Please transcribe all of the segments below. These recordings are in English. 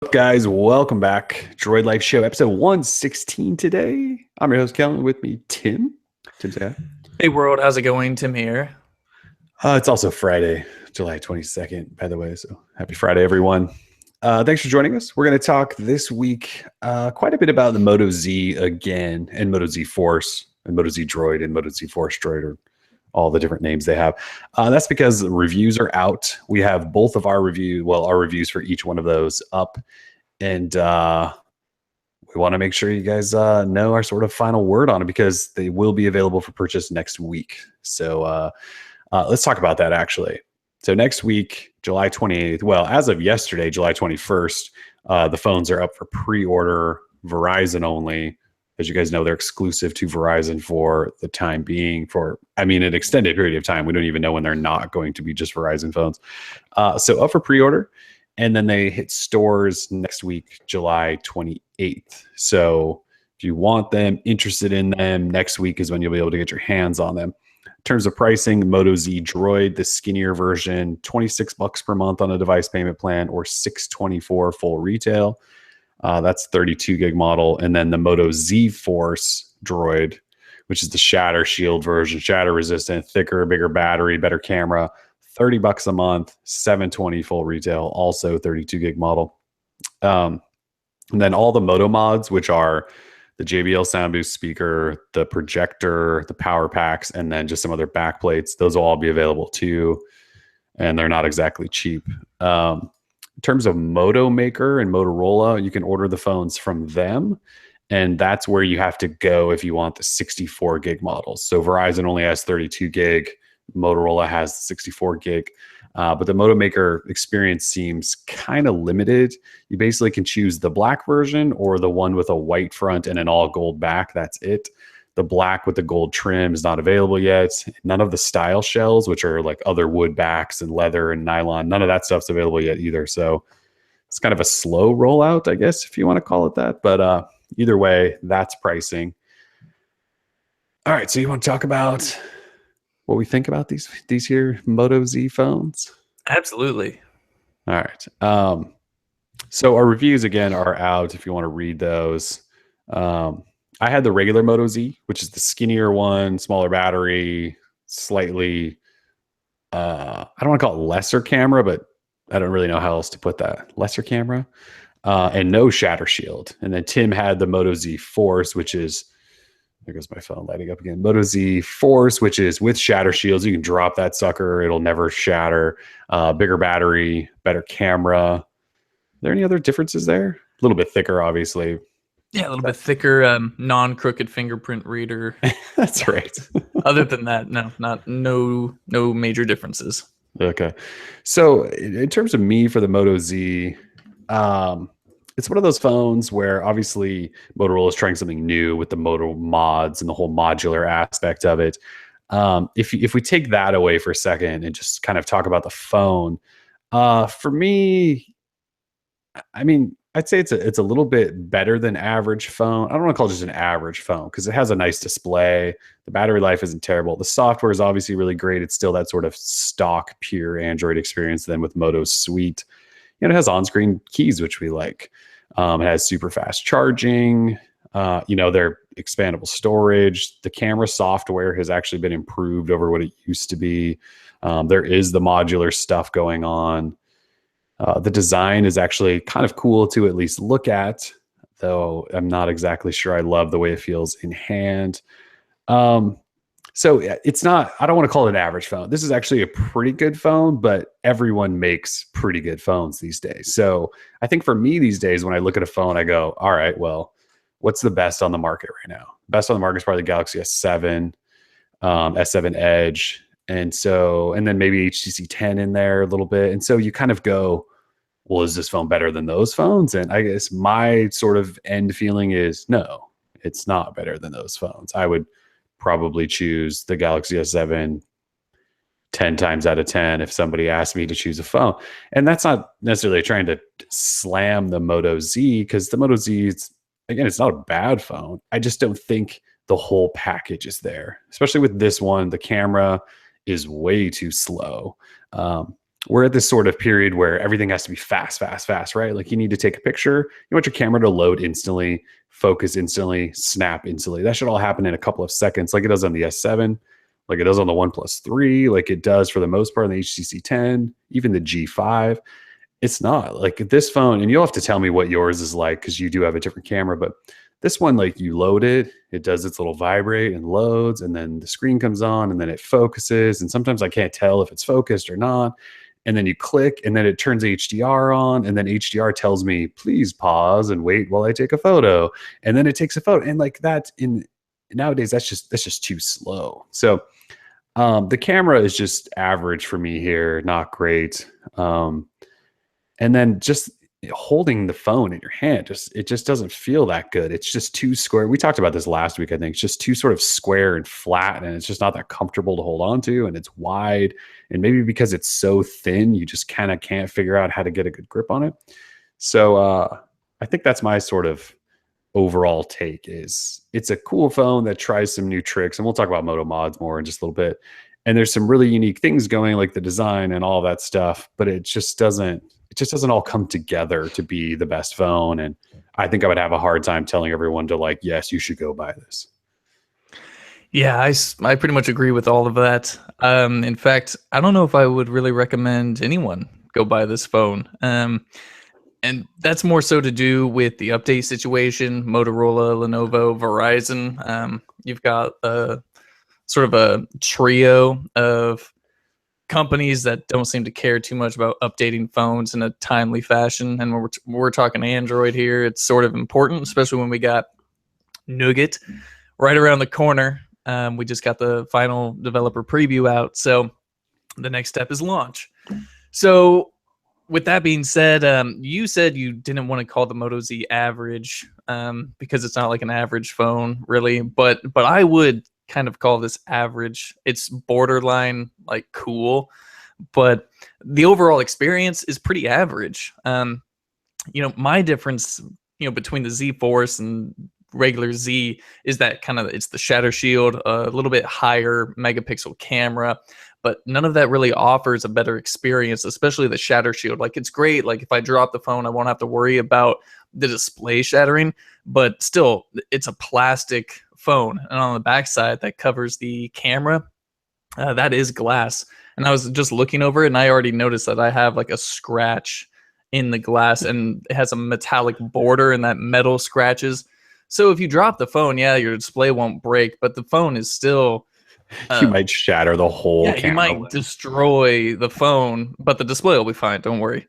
Up, guys? Welcome back. Droid Life Show, episode 116 today. I'm your host, Kellen. With me, Tim. Tim, say hi. Hey world, how's it going? Tim here. It's also Friday, July 22nd, by the way. So happy Friday, everyone. Thanks for joining us. We're going to talk this week quite a bit about the Moto Z again, and Moto Z Force, and Moto Z Droid, and Moto Z Force Droid, or all the different names they have. That's because the reviews are out. We have both of our reviews for each one of those up. And we want to make sure you guys know our sort of final word on it because they will be available for purchase next week. So let's talk about that, actually. So next week, July 28th, well, as of yesterday, July 21st, the phones are up for pre-order, Verizon only. As you guys know, they're exclusive to Verizon for the time being, an extended period of time. We don't even know when they're not going to be just Verizon phones. So up for pre-order. And then they hit stores next week, July 28th. So if you want them, interested in them, next week is when you'll be able to get your hands on them. In terms of pricing, Moto Z Droid, the skinnier version, $26 per month on a device payment plan, or $624 full retail. That's 32 gig model. And then the Moto Z Force Droid, which is the shatter shield version, shatter resistant, thicker, bigger battery, better camera, $30 a month, $720 full retail, also 32 gig model. And then all the Moto Mods, which are the JBL sound boost speaker, the projector, the power packs, and then just some other back plates, those will all be available too. And they're not exactly cheap. In terms of Moto Maker and Motorola, you can order the phones from them. And that's where you have to go if you want the 64 gig models. So Verizon only has 32 gig. Motorola has 64 gig. But the Moto Maker experience seems kind of limited. You basically can choose the black version or the one with a white front and an all gold back. That's it. The black with the gold trim is not available yet. None of the style shells, which are like other wood backs and leather and nylon, none of that stuff's available yet either. So it's kind of a slow rollout, I guess, if you want to call it that. But either way, that's pricing. All right, so you want to talk about what we think about these here Moto Z phones? Absolutely. All right. So our reviews again are out if you want to read those. I had the regular Moto Z, which is the skinnier one, smaller battery, slightly, I don't want to call it lesser camera, but I don't really know how else to put that. Lesser camera, and no shatter shield. And then Tim had the Moto Z Force, which is, there goes my phone lighting up again. Moto Z Force, which is with shatter shields. You can drop that sucker. It'll never shatter. Bigger battery, better camera. Are there any other differences there? A little bit thicker, obviously. Yeah, a little bit thicker, non-crooked fingerprint reader. That's right. Other than that, no major differences. Okay. So in terms of me for the Moto Z, it's one of those phones where obviously Motorola is trying something new with the Moto Mods and the whole modular aspect of it. If we take that away for a second and just kind of talk about the phone, for me, I'd say it's a little bit better than average phone. I don't want to call it just an average phone because it has a nice display. The battery life isn't terrible. The software is obviously really great. It's still that sort of stock, pure Android experience then with Moto Suite. It has on-screen keys, which we like. It has super fast charging. Their expandable storage. The camera software has actually been improved over what it used to be. There is the modular stuff going on. The design is actually kind of cool to at least look at, though I'm not exactly sure I love the way it feels in hand. So it's not, I don't want to call it an average phone. This is actually a pretty good phone, but everyone makes pretty good phones these days. So I think for me these days, when I look at a phone, I go, all right, well, what's the best on the market right now? Best on the market is probably the Galaxy S7, S7 Edge. And then maybe HTC 10 in there a little bit. And so you kind of go, well, is this phone better than those phones? And I guess my sort of end feeling is no, it's not better than those phones. I would probably choose the Galaxy S7 10 times out of 10 if somebody asked me to choose a phone. And that's not necessarily trying to slam the Moto Z, because the Moto Z, it's not a bad phone. I just don't think the whole package is there, especially with this one. The camera is way too slow. we're at this sort of period where everything has to be fast, fast, fast, right? Like you need to take a picture, you want your camera to load instantly, focus instantly, snap instantly. That should all happen in a couple of seconds, like it does on the S7, like it does on the OnePlus 3, like it does for the most part on the HTC 10, even the G5. It's not like this phone, and you'll have to tell me what yours is like because you do have a different camera, but this one, like you load it, it does its little vibrate and loads, and then the screen comes on, and then it focuses. And sometimes I can't tell if it's focused or not. And then you click, and then it turns HDR on, and then HDR tells me, please pause and wait while I take a photo. And then it takes a photo. And like that in nowadays, that's just too slow. So the camera is just average for me here, not great. And then just holding the phone in your hand, it just doesn't feel that good. It's just too square. We talked about this last week, I think. It's just too sort of square and flat, and it's just not that comfortable to hold on to, and it's wide. And maybe because it's so thin, you just kind of can't figure out how to get a good grip on it. So I think that's my sort of overall take is it's a cool phone that tries some new tricks, and we'll talk about Moto Mods more in just a little bit. And there's some really unique things going, like the design and all that stuff, but it just doesn't all come together to be the best phone. And I think I would have a hard time telling everyone to like, yes, you should go buy this. Yeah, I pretty much agree with all of that. In fact, I don't know if I would really recommend anyone go buy this phone. And that's more so to do with the update situation. Motorola, Lenovo, Verizon. You've got sort of a trio of companies that don't seem to care too much about updating phones in a timely fashion. And when we're talking Android here, it's sort of important, especially when we got Nougat right around the corner. We just got the final developer preview out, so the next step is launch. So with that being said, you said you didn't want to call the Moto Z average because it's not like an average phone, really. But I would kind of call this average. It's borderline like cool, but the overall experience is pretty average. My difference, between the Z Force and regular Z is that it's the shatter shield, a little bit higher megapixel camera, but none of that really offers a better experience, especially the shatter shield. Like, it's great. Like, if I drop the phone, I won't have to worry about the display shattering, but still, it's a plastic phone. And on the backside that covers the camera, that is glass. And I was just looking over it, and I already noticed that I have like a scratch in the glass, and it has a metallic border, and that metal scratches. So if you drop the phone, yeah, your display won't break, but the phone is still... you might shatter the whole camera. You might destroy the phone, but the display will be fine. Don't worry.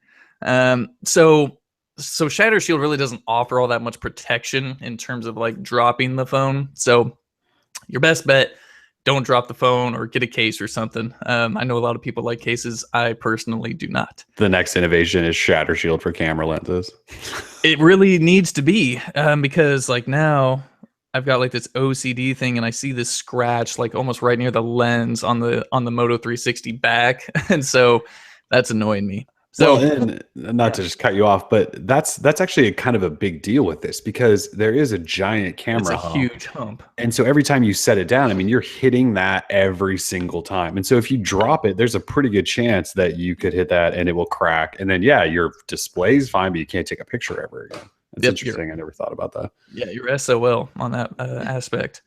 So Shatter Shield really doesn't offer all that much protection in terms of like dropping the phone. So your best bet, don't drop the phone or get a case or something. I know a lot of people like cases. I personally do not. The next innovation is Shatter Shield for camera lenses. It really needs to be because like now I've got like this OCD thing, and I see this scratch like almost right near the lens on the Moto 360 back, and so that's annoying me. So, well, and not to just cut you off, but that's actually a kind of a big deal with this, because there is a giant camera hump. Huge hump. And so every time you set it down, I mean, you're hitting that every single time. And so if you drop it, there's a pretty good chance that you could hit that and it will crack. And then, yeah, your display's fine, but you can't take a picture ever again. That's interesting. I never thought about that. Yeah, you're SOL on that aspect.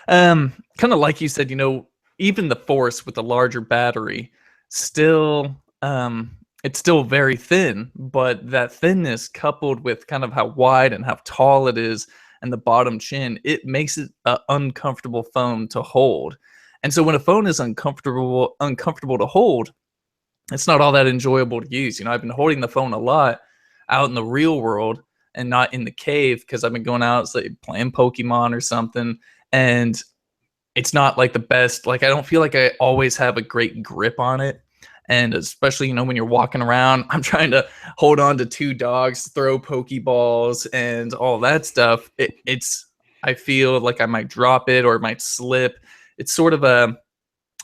Kind of like you said, even the Force with the larger battery, still... it's still very thin, but that thinness coupled with kind of how wide and how tall it is and the bottom chin, it makes it an uncomfortable phone to hold. And so when a phone is uncomfortable to hold, it's not all that enjoyable to use. I've been holding the phone a lot out in the real world and not in the cave, because I've been going out, say, playing Pokemon or something, and it's not like the best. Like, I don't feel like I always have a great grip on it. And especially, when you're walking around, I'm trying to hold on to two dogs, throw Pokeballs and all that stuff. I feel like I might drop it or it might slip. It's sort of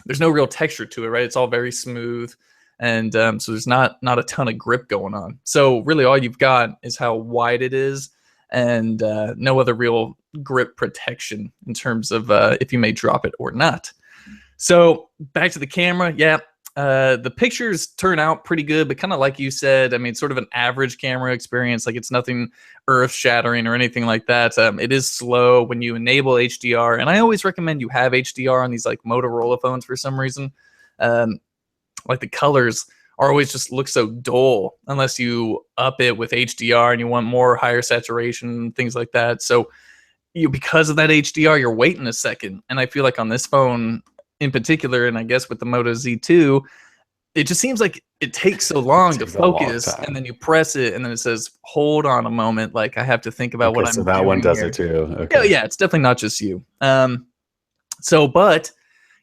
there's no real texture to it, right? It's all very smooth. And so there's not a ton of grip going on. So really all you've got is how wide it is, and no other real grip protection in terms of if you may drop it or not. So back to the camera. Yeah. The pictures turn out pretty good, but kind of like you said, I mean, sort of an average camera experience. Like it's nothing earth shattering or anything like that. It is slow when you enable HDR, and I always recommend you have HDR on these like Motorola phones for some reason. Um, like the colors are always just look so dull unless you up it with HDR and you want more higher saturation, things like that. So because of that HDR, you're waiting a second. And I feel like on this phone in particular, and I guess with the Moto Z2, it just seems like it takes so long to Takes a long focus, and time. then you press it and then it says, hold on a moment. Like I have to think about Okay, what so I'm that one doing does here. it too. Yeah, Okay. yeah, it's definitely not just you. But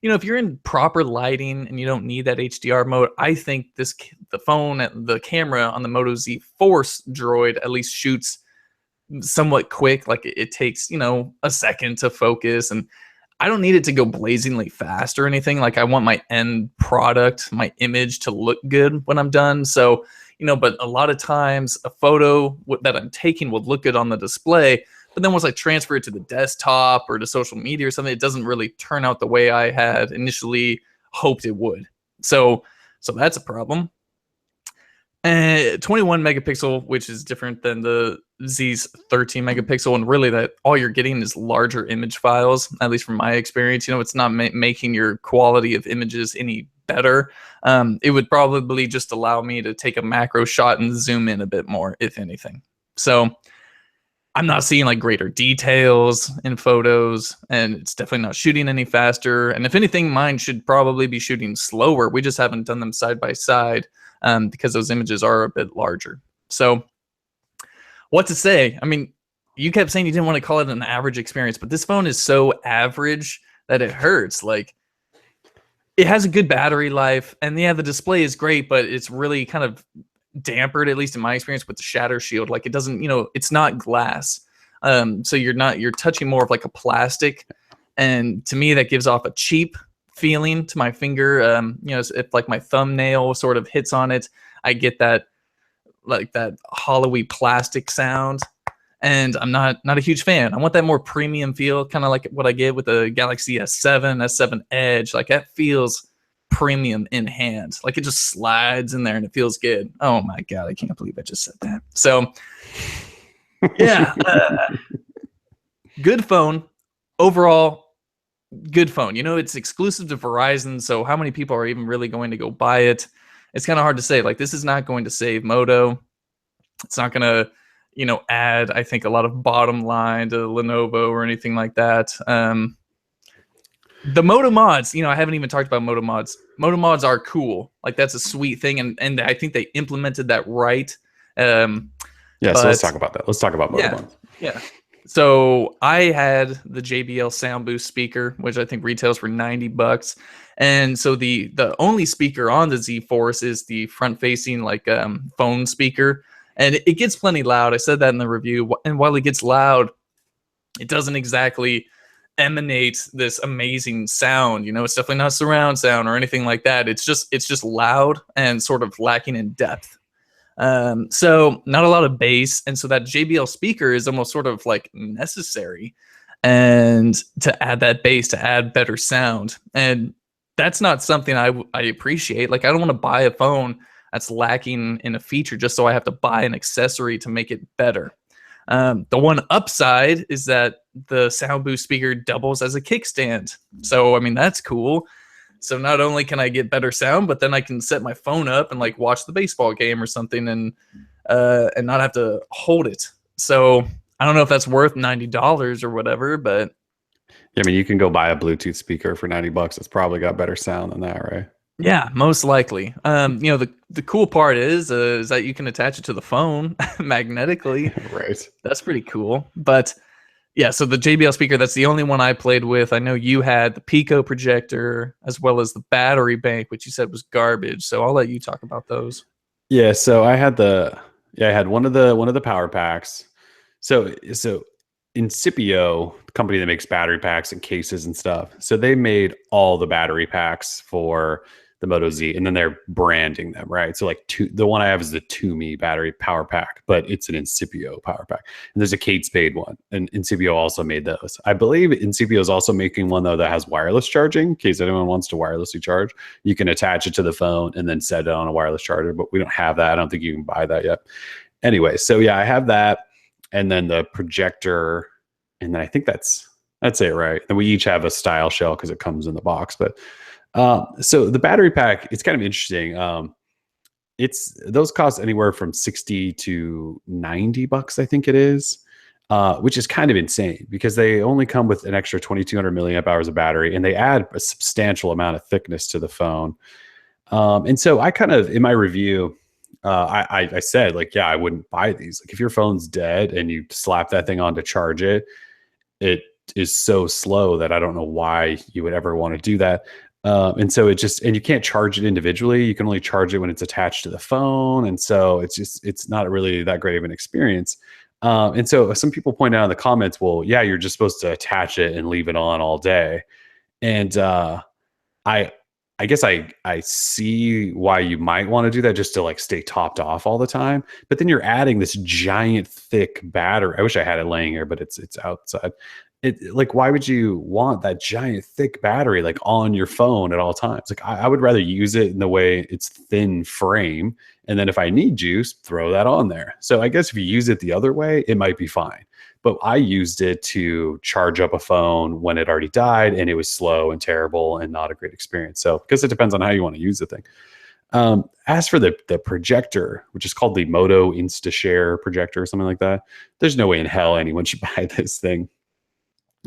if you're in proper lighting and you don't need that HDR mode, I think the camera on the Moto Z Force Droid at least shoots somewhat quick. Like it takes, a second to focus, and I don't need it to go blazingly fast or anything. Like I want my end product, my image to look good when I'm done. So, but a lot of times a photo that I'm taking will look good on the display. But then once I transfer it to the desktop or to social media or something, it doesn't really turn out the way I had initially hoped it would. So that's a problem. 21 megapixel, which is different than the Z's 13 megapixel, and really that all you're getting is larger image files. At least from my experience, it's not making your quality of images any better. It would probably just allow me to take a macro shot and zoom in a bit more, if anything. So I'm not seeing like greater details in photos, and it's definitely not shooting any faster. And if anything, mine should probably be shooting slower. We just haven't done them side by side because those images are a bit larger. So what to say? I mean, you kept saying you didn't want to call it an average experience, but this phone is so average that it hurts. Like it has a good battery life, and yeah, the display is great, but it's really kind of dampered, at least in my experience, with the shatter shield. Like it doesn't, it's not glass. So you're touching more of like a plastic. And to me, that gives off a cheap feeling to my finger. If like my thumbnail sort of hits on it, I get that like that hollowy plastic sound. And I'm not a huge fan. I want that more premium feel, kind of like what I get with the Galaxy S7, S7 Edge. Like that feels premium in hand. Like it just slides in there and it feels good. Oh my God, I can't believe I just said that. So yeah, good phone. Overall, good phone. It's exclusive to Verizon, so how many people are even really going to go buy it? It's kind of hard to say. Like this is not going to save Moto. It's not going to, add, I think, a lot of bottom line to Lenovo or anything like that. The Moto Mods, I haven't even talked about Moto Mods. Moto Mods are cool. Like that's a sweet thing, and I think they implemented that right. Yeah, so let's talk about that. Let's talk about Moto Mods. Yeah. So I had the JBL Sound Boost speaker, which I think retails for $90. And so the only speaker on the Z Force is the front facing like phone speaker. And it gets plenty loud. I said that in the review. And while it gets loud, it doesn't exactly emanate this amazing sound. It's definitely not surround sound or anything like that. It's just loud and sort of lacking in depth. So not a lot of bass. And so that JBL speaker is almost sort of like necessary and to add that bass, to add better sound. And that's not something I appreciate. Like I don't want to buy a phone that's lacking in a feature just so I have to buy an accessory to make it better. The one upside is that the Sound Boost speaker doubles as a kickstand. So, I mean, that's cool. So not only can I get better sound, but then I can set my phone up and like watch the baseball game or something and not have to hold it. So I don't know if that's worth $90 or whatever, but yeah, I mean, you can go buy a Bluetooth speaker for $90. It's probably got better sound than that, right? yeah, most likely. The cool part is that you can attach it to the phone magnetically. Right. That's pretty cool. But yeah, so the JBL speaker, that's the only one I played with. I know you had the Pico projector as well as the battery bank, which you said was garbage. So I'll let you talk about those. Yeah, so I had one of the power packs. So Incipio, the company that makes battery packs and cases and stuff. So they made all the battery packs for the Moto Z, and then they're branding them, right? So like the one I have is the Toomey battery power pack, but it's an Incipio power pack. And there's a Kate Spade one, and Incipio also made those. I believe Incipio is also making one though that has wireless charging in case anyone wants to wirelessly charge. You can attach it to the phone and then set it on a wireless charger, but we don't have that. I don't think you can buy that yet. Anyway, so yeah, I have that, and then the projector, and then I think that's it, right? And we each have a style shell because it comes in the box, but. So the battery pack, it's kind of interesting. Those cost anywhere from 60 to 90 bucks, I think it is, which is kind of insane because they only come with an extra 2200 milliamp hours of battery, and they add a substantial amount of thickness to the phone. And so I kind of, in my review, I said like, yeah, I wouldn't buy these. Like if your phone's dead and you slap that thing on to charge it, it is so slow that I don't know why you would ever want to do that. And so and you can't charge it individually. You can only charge it when it's attached to the phone. And so it's not really that great of an experience. And so some people point out in the comments, well, yeah, you're just supposed to attach it and leave it on all day. And I guess I see why you might want to do that just to like stay topped off all the time. But then you're adding this giant thick battery. I wish I had it laying here, but it's outside. Like, why would you want that giant thick battery like on your phone at all times? Like I would rather use it in the way it's thin frame, and then if I need juice, throw that on there. So I guess if you use it the other way, it might be fine. But I used it to charge up a phone when it already died, and it was slow and terrible and not a great experience. So because it depends on how you want to use the thing. As for the projector, which is called the Moto InstaShare projector or something like that, there's no way in hell anyone should buy this thing.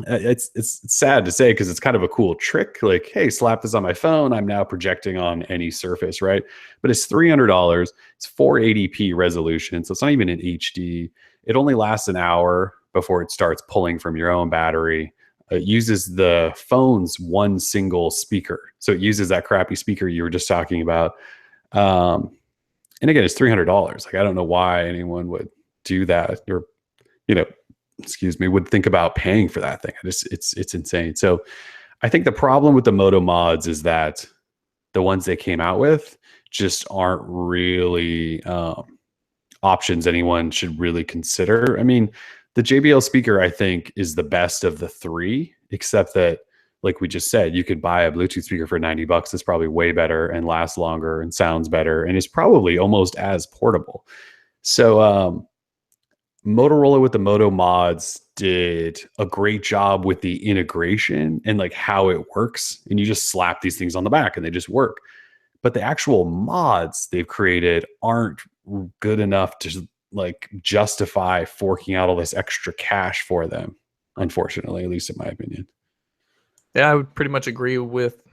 It's sad to say because it's kind of a cool trick. Like, hey, slap this on my phone. I'm now projecting on any surface, right? But it's $300. It's 480p resolution, so it's not even in HD. It only lasts an hour before it starts pulling from your own battery. It uses the phone's one single speaker, so it uses that crappy speaker you were just talking about. And again, it's $300. Like, I don't know why anyone would do that, or excuse me, would think about paying for that thing. It's insane. So I think the problem with the Moto Mods is that the ones they came out with just aren't really options anyone should really consider. I mean, the JBL speaker, I think, is the best of the three, except that, like we just said, you could buy a Bluetooth speaker for 90 bucks. That's probably way better and lasts longer and sounds better and is probably almost as portable. So, Motorola with the Moto Mods did a great job with the integration and like how it works. And you just slap these things on the back and they just work. But the actual mods they've created aren't good enough to like justify forking out all this extra cash for them, unfortunately, at least in my opinion. Yeah, I would pretty much agree with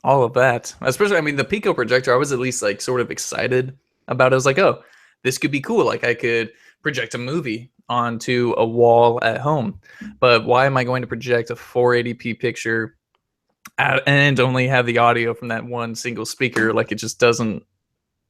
all of that. Especially, I mean, the Pico projector, I was at least like sort of excited about it. I was like, oh, this could be cool. Like I could project a movie onto a wall at home. But why am I going to project a 480p picture and only have the audio from that one single speaker? Like it just doesn't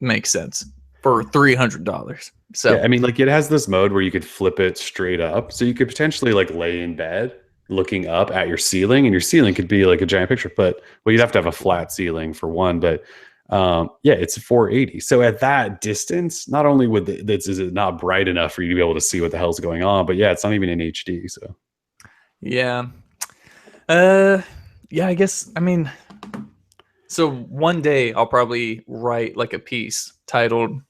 make sense for $300. So yeah, I mean, like it has this mode where you could flip it straight up. So you could potentially like lay in bed looking up at your ceiling, and your ceiling could be like a giant picture, but well, you'd have to have a flat ceiling for one, but yeah, it's 480. So at that distance, not only is it not bright enough for you to be able to see what the hell's going on, but yeah, it's not even in HD. So yeah, yeah, I guess, I mean, so one day I'll probably write like a piece titled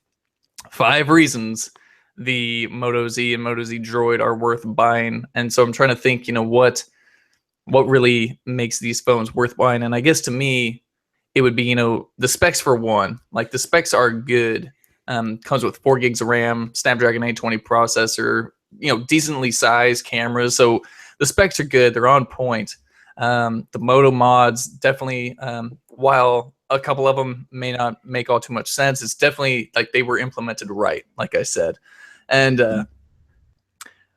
5 reasons the Moto Z and Moto Z Droid are worth buying. And so I'm trying to think, what really makes these phones worth buying. And I guess to me, it would be, the specs for one. Like the specs are good. Comes with 4 gigs of RAM, Snapdragon 820 processor, decently sized cameras. So the specs are good. They're on point. The Moto Mods definitely, while a couple of them may not make all too much sense, it's definitely like they were implemented right, like I said. And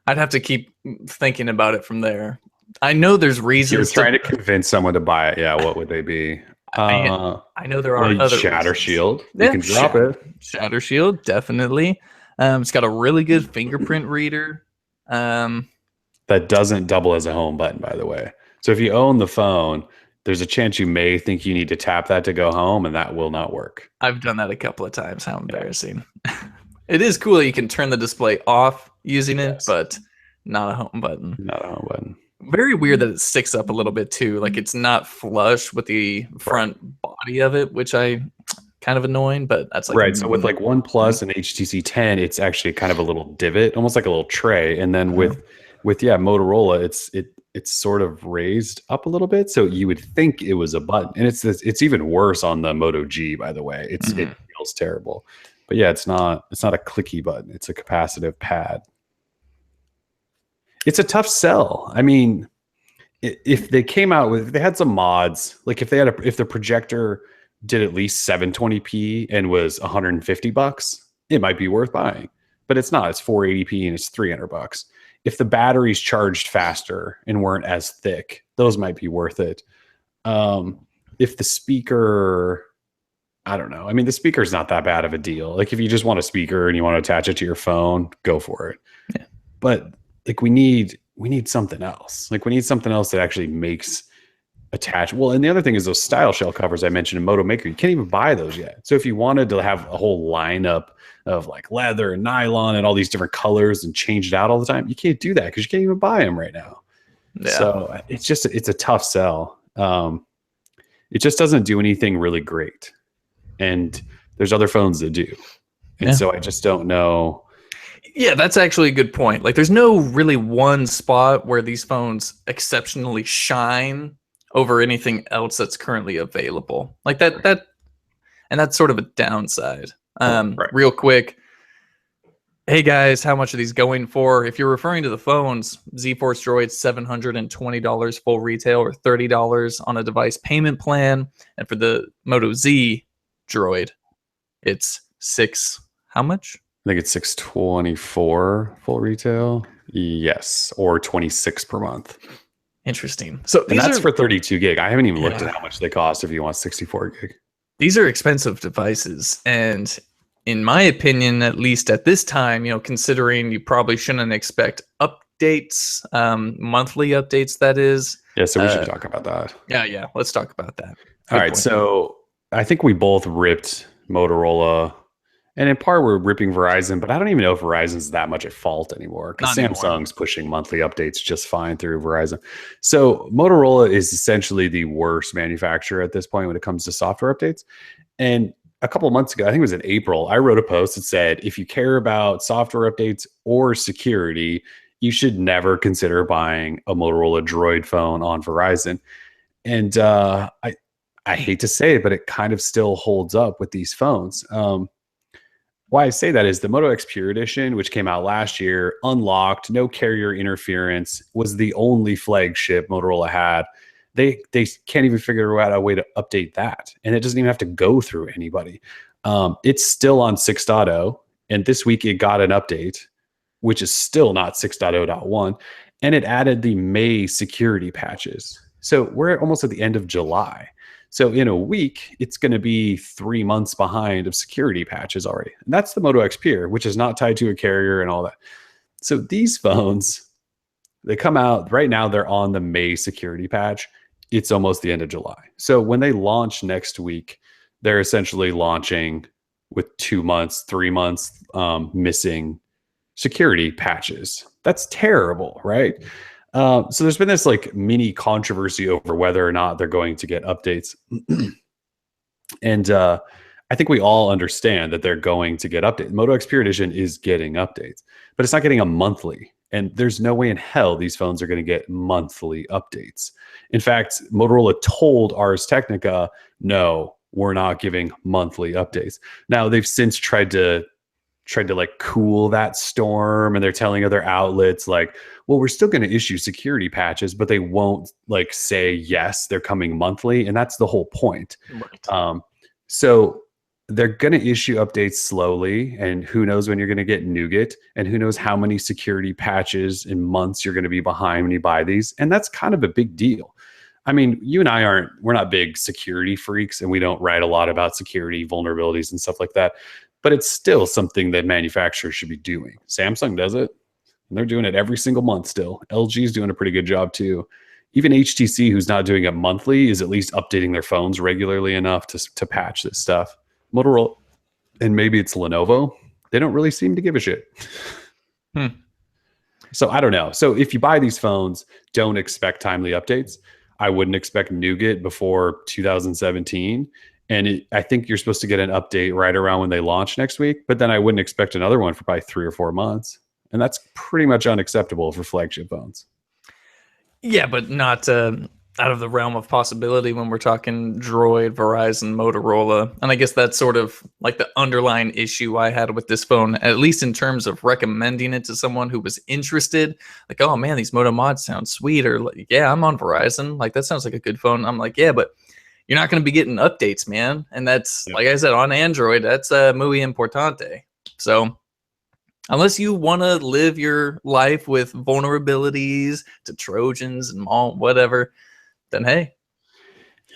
I'd have to keep thinking about it from there. I know there's reasons. You're trying to convince someone to buy it. Yeah, what would they be? I know there are other Shatter reasons. Shield. You can drop it. Shatter Shield, definitely. It's got a really good fingerprint reader. That doesn't double as a home button, by the way. So if you own the phone, there's a chance you may think you need to tap that to go home, and that will not work. I've done that a couple of times. How embarrassing. It is cool that you can turn the display off using it, but not a home button. Not a home button. Very weird that it sticks up a little bit too. Like it's not flush with the front body of it, which I kind of annoying, but that's like right. So with like OnePlus and HTC 10, it's actually kind of a little divot, almost like a little tray. And then with Motorola, it's sort of raised up a little bit. So you would think it was a button. And it's even worse on the Moto G, by the way. It feels terrible. But yeah, it's not a clicky button. It's a capacitive pad. It's a tough sell. I mean, if they came out with, if they had some mods, like if the projector did at least 720p and was $150, it might be worth buying. But it's not. It's 480p and it's $300. If the batteries charged faster and weren't as thick, those might be worth it. If the speaker, I don't know. I mean, the speaker's not that bad of a deal. Like if you just want a speaker and you want to attach it to your phone, go for it. Yeah. But like we need something else. Like we need something else that actually makes attach. Well, and the other thing is those style shell covers I mentioned in Moto Maker, you can't even buy those yet. So if you wanted to have a whole lineup of like leather and nylon and all these different colors and change it out all the time, you can't do that because you can't even buy them right now. Yeah. So it's a tough sell. It just doesn't do anything really great. And there's other phones that do. And so I just don't know. Yeah, that's actually a good point. Like there's no really one spot where these phones exceptionally shine over anything else that's currently available. Like that and that's sort of a downside. Real quick. Hey guys, how much are these going for? If you're referring to the phones, Z-Force Droid $720 full retail or $30 on a device payment plan. And for the Moto Z Droid, it's how much? I think it's $624 full retail. Yes, or $26 per month. Interesting. So and that's for 32 gig. I haven't even looked at how much they cost if you want 64 gig. These are expensive devices, and in my opinion, at least at this time, considering you probably shouldn't expect updates, monthly updates. That is. Yeah. So we should talk about that. Yeah. Let's talk about that. All right. So I think we both ripped Motorola. And in part, we're ripping Verizon, but I don't even know if Verizon's that much at fault anymore because Samsung's pushing monthly updates just fine through Verizon. So Motorola is essentially the worst manufacturer at this point when it comes to software updates. And a couple of months ago, I think it was in April, I wrote a post that said, if you care about software updates or security, you should never consider buying a Motorola Droid phone on Verizon. And I hate to say it, but it kind of still holds up with these phones. Why I say that is the Moto X Pure Edition, which came out last year, unlocked, no carrier interference, was the only flagship Motorola had. They can't even figure out a way to update that. And it doesn't even have to go through anybody. It's still on 6.0. And this week it got an update, which is still not 6.0.1. And it added the May security patches. So we're almost at the end of July. So in a week, it's going to be 3 months behind of security patches already. And that's the Moto X Pure, which is not tied to a carrier and all that. So these phones, they come out right now, they're on the May security patch. It's almost the end of July. So when they launch next week, they're essentially launching with 2 months, 3 months missing security patches. That's terrible, right? So there's been this like mini controversy over whether or not they're going to get updates. And I think we all understand that they're going to get updates. Moto X Pure Edition is getting updates, but it's not getting a monthly. And there's no way in hell these phones are going to get monthly updates. In fact, Motorola told Ars Technica, no, we're not giving monthly updates. Now they've since tried to like cool that storm, and they're telling other outlets like, well, we're still going to issue security patches, but they won't like say yes, they're coming monthly, and that's the whole point. Right. So they're going to issue updates slowly, and who knows when you're going to get nougat, and who knows how many security patches in months you're going to be behind when you buy these, and that's kind of a big deal. I mean, you and I we're not big security freaks, and we don't write a lot about security vulnerabilities and stuff like that. But it's still something that manufacturers should be doing. Samsung does it, and they're doing it every single month still. LG is doing a pretty good job too. even HTC, who's not doing it monthly, is at least updating their phones regularly enough to patch this stuff. Motorola, and maybe it's Lenovo, they don't really seem to give a shit. So I don't know. So if you buy these phones, don't expect timely updates. I wouldn't expect Nougat before 2017. And I think you're supposed to get an update right around when they launch next week. But then I wouldn't expect another one for probably 3 or 4 months. And that's pretty much unacceptable for flagship phones. Yeah, but not out of the realm of possibility when we're talking Droid, Verizon, Motorola. And I guess that's sort of like the underlying issue I had with this phone, at least in terms of recommending it to someone who was interested. Like, oh man, these Moto Mods sound sweet. Or like, yeah, I'm on Verizon. Like, that sounds like a good phone. I'm like, yeah, but you're not going to be getting updates, man. And that's, like I said, on Android, that's muy importante. So unless you want to live your life with vulnerabilities to Trojans and all whatever, then hey,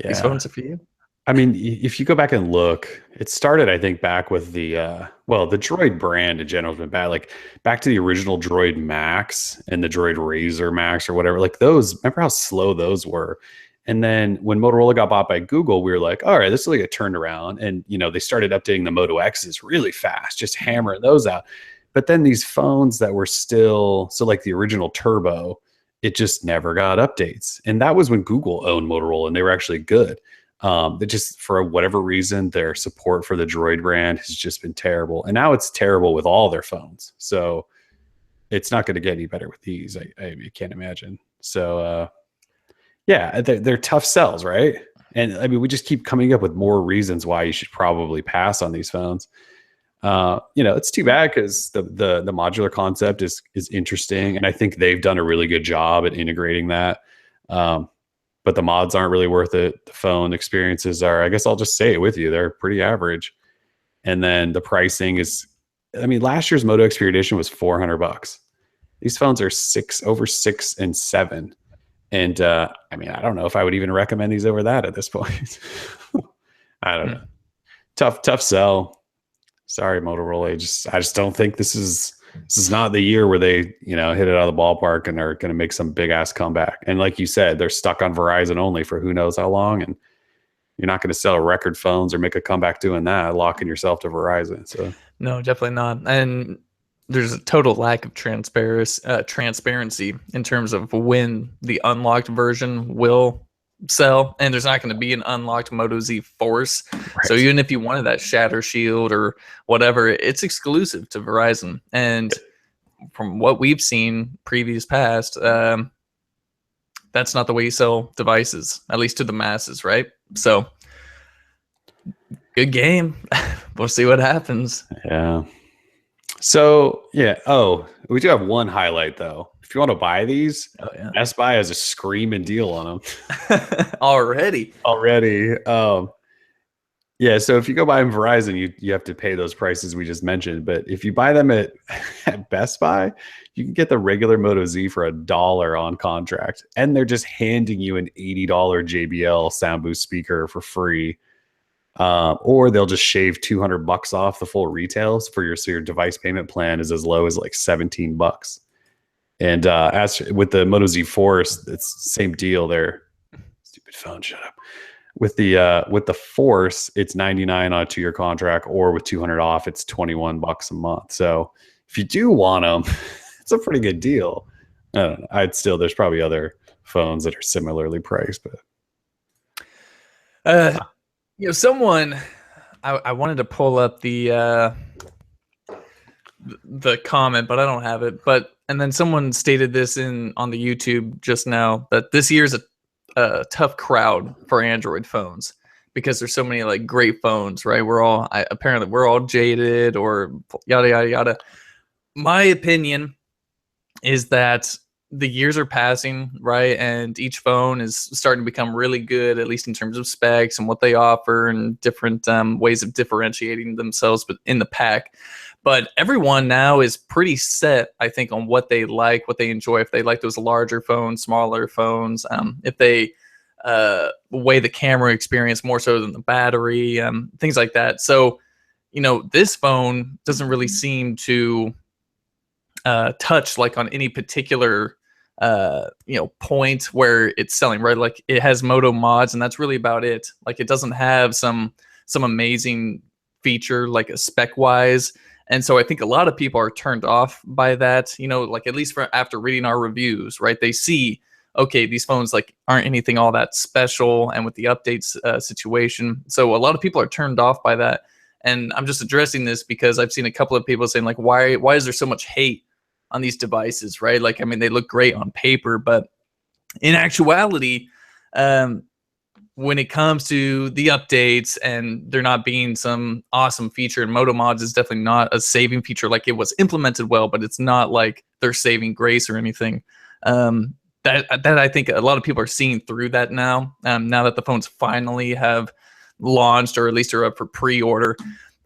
these phones are for you. I mean, if you go back and look, it started, I think, back with the the Droid brand in general has been bad. Like back to the original Droid Max and the Droid Razor Max or whatever. Like those, remember how slow those were? And then when Motorola got bought by Google, we were like, all right, this is like a turnaround. And they started updating the Moto X's really fast, just hammering those out. But then these phones that were still, so like the original Turbo, it just never got updates. And that was when Google owned Motorola and they were actually good. That just for whatever reason, their support for the Droid brand has just been terrible. And now it's terrible with all their phones. So it's not going to get any better with these. I can't imagine. So yeah, they're tough sells, right? And I mean, we just keep coming up with more reasons why you should probably pass on these phones. It's too bad because the modular concept is interesting, and I think they've done a really good job at integrating that. But the mods aren't really worth it. The phone experiences are, I guess I'll just say it with you, they're pretty average. And then the pricing is, I mean, last year's Moto Xperia Edition was $400. These phones are over 6 and 7. And I mean, I don't know if I would even recommend these over that at this point. I don't know. Tough sell. Sorry, Motorola. I just don't think this is not the year where they, hit it out of the ballpark and are going to make some big ass comeback. And like you said, they're stuck on Verizon only for who knows how long. And you're not going to sell record phones or make a comeback doing that, locking yourself to Verizon. So no, definitely not. And there's a total lack of transparency in terms of when the unlocked version will sell, and there's not going to be an unlocked Moto Z Force. Right. So even if you wanted that Shatter Shield or whatever, it's exclusive to Verizon. And from what we've seen previous past, that's not the way you sell devices, at least to the masses, right? So good game. We'll see what happens. Yeah. So yeah. Oh, we do have one highlight though. If you want to buy these, Best Buy has a screaming deal on them. Already. Yeah. So if you go buy them Verizon, you have to pay those prices we just mentioned. But if you buy them at Best Buy, you can get the regular Moto Z for $1 on contract, and they're just handing you an $80 JBL sound boost speaker for free. Or they'll just shave $200 off the full retails for your device payment plan is as low as like $17. And as with the Moto Z Force, it's the same deal there. Stupid phone, shut up. With the Force, it's $99 on a 2-year contract, or with $200 off, it's $21 a month. So if you do want them, it's a pretty good deal. I don't know. There's probably other phones that are similarly priced, but someone I wanted to pull up the comment, but I don't have it. And then someone stated this on the YouTube just now, that this year's a tough crowd for Android phones because there's so many like great phones, right? Apparently we're all jaded or yada yada yada. My opinion is that the years are passing, right? And each phone is starting to become really good, at least in terms of specs and what they offer and different ways of differentiating themselves in the pack. But everyone now is pretty set, I think, on what they like, what they enjoy. If they like those larger phones, smaller phones, if they weigh the camera experience more so than the battery, things like that. So, this phone doesn't really seem to touch like on any particular point where it's selling, right? Like it has Moto Mods, and that's really about it. Like it doesn't have some amazing feature like a spec wise. And so I think a lot of people are turned off by that, like at least for after reading our reviews, right? They see, okay, these phones like aren't anything all that special, and with the updates situation, so a lot of people are turned off by that. And I'm just addressing this because I've seen a couple of people saying like, why is there so much hate on these devices, right? Like, I mean, they look great on paper, but in actuality, when it comes to the updates and there not being some awesome feature, and Moto Mods is definitely not a saving feature. Like it was implemented well, but it's not like they're saving grace or anything. That I think a lot of people are seeing through that now. Now that the phones finally have launched, or at least are up for pre-order,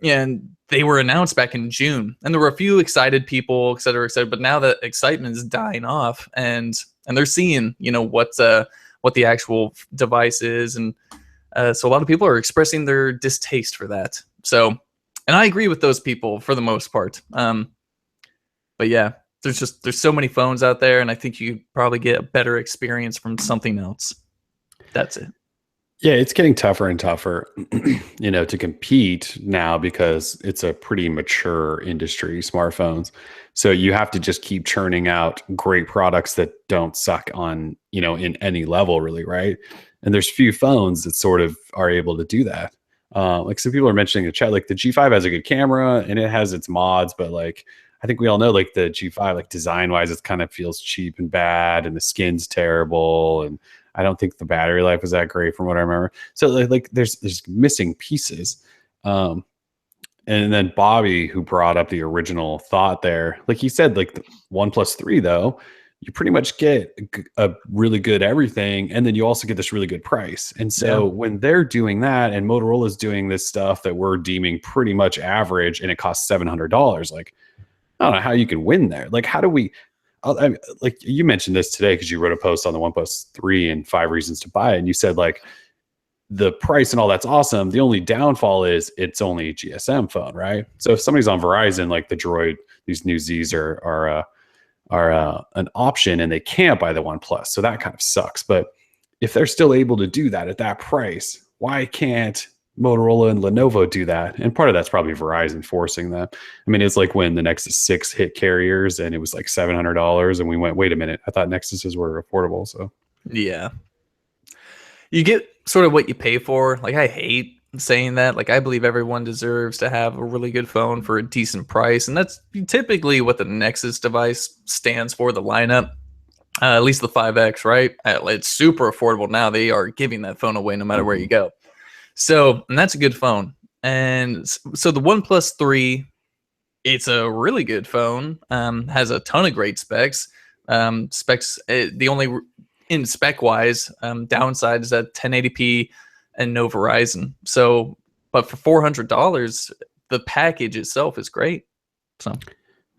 and they were announced back in June, and there were a few excited people, et cetera, et cetera. But now the excitement is dying off, and they're seeing, what the actual device is, and so a lot of people are expressing their distaste for that. So, and I agree with those people for the most part. But yeah, there's so many phones out there, and I think you probably get a better experience from something else. That's it. Yeah, it's getting tougher and tougher, to compete now because it's a pretty mature industry, smartphones. So you have to just keep churning out great products that don't suck on, in any level really, right? And there's few phones that sort of are able to do that. Like some people are mentioning in the chat, like the G5 has a good camera and it has its mods, but like I think we all know like the G5, like design wise, it kind of feels cheap and bad, and the skin's terrible, and I don't think the battery life was that great from what I remember. So like there's missing pieces. And then Bobby, who brought up the original thought there, like he said, like the OnePlus 3 though, you pretty much get a really good everything, and then you also get this really good price. And so when they're doing that, and Motorola's doing this stuff that we're deeming pretty much average, and it costs $700, like I don't know how you can win there. Like how do we? Like you mentioned this today because you wrote a post on the OnePlus 3 and 5 reasons to buy it, and you said like the price and all that's awesome. The only downfall is it's only a GSM phone, right? So if somebody's on Verizon, like the Droid, these new Zs are an option, and they can't buy the OnePlus, so that kind of sucks. But if they're still able to do that at that price, why can't Motorola and Lenovo do that? And part of that's probably Verizon forcing that. I mean, it's like when the Nexus 6 hit carriers and it was like $700, and we went, wait a minute, I thought Nexuses were affordable. So yeah, you get sort of what you pay for. Like I hate saying that. Like I believe everyone deserves to have a really good phone for a decent price, and that's typically what the Nexus device stands for, the lineup. At least the 5X, right? It's super affordable now. They are giving that phone away no matter where you go. So, and that's a good phone. And so the OnePlus 3, it's a really good phone. Has a ton of great specs. The only in spec wise downside is that 1080p and no Verizon. So, but for $400, the package itself is great. So,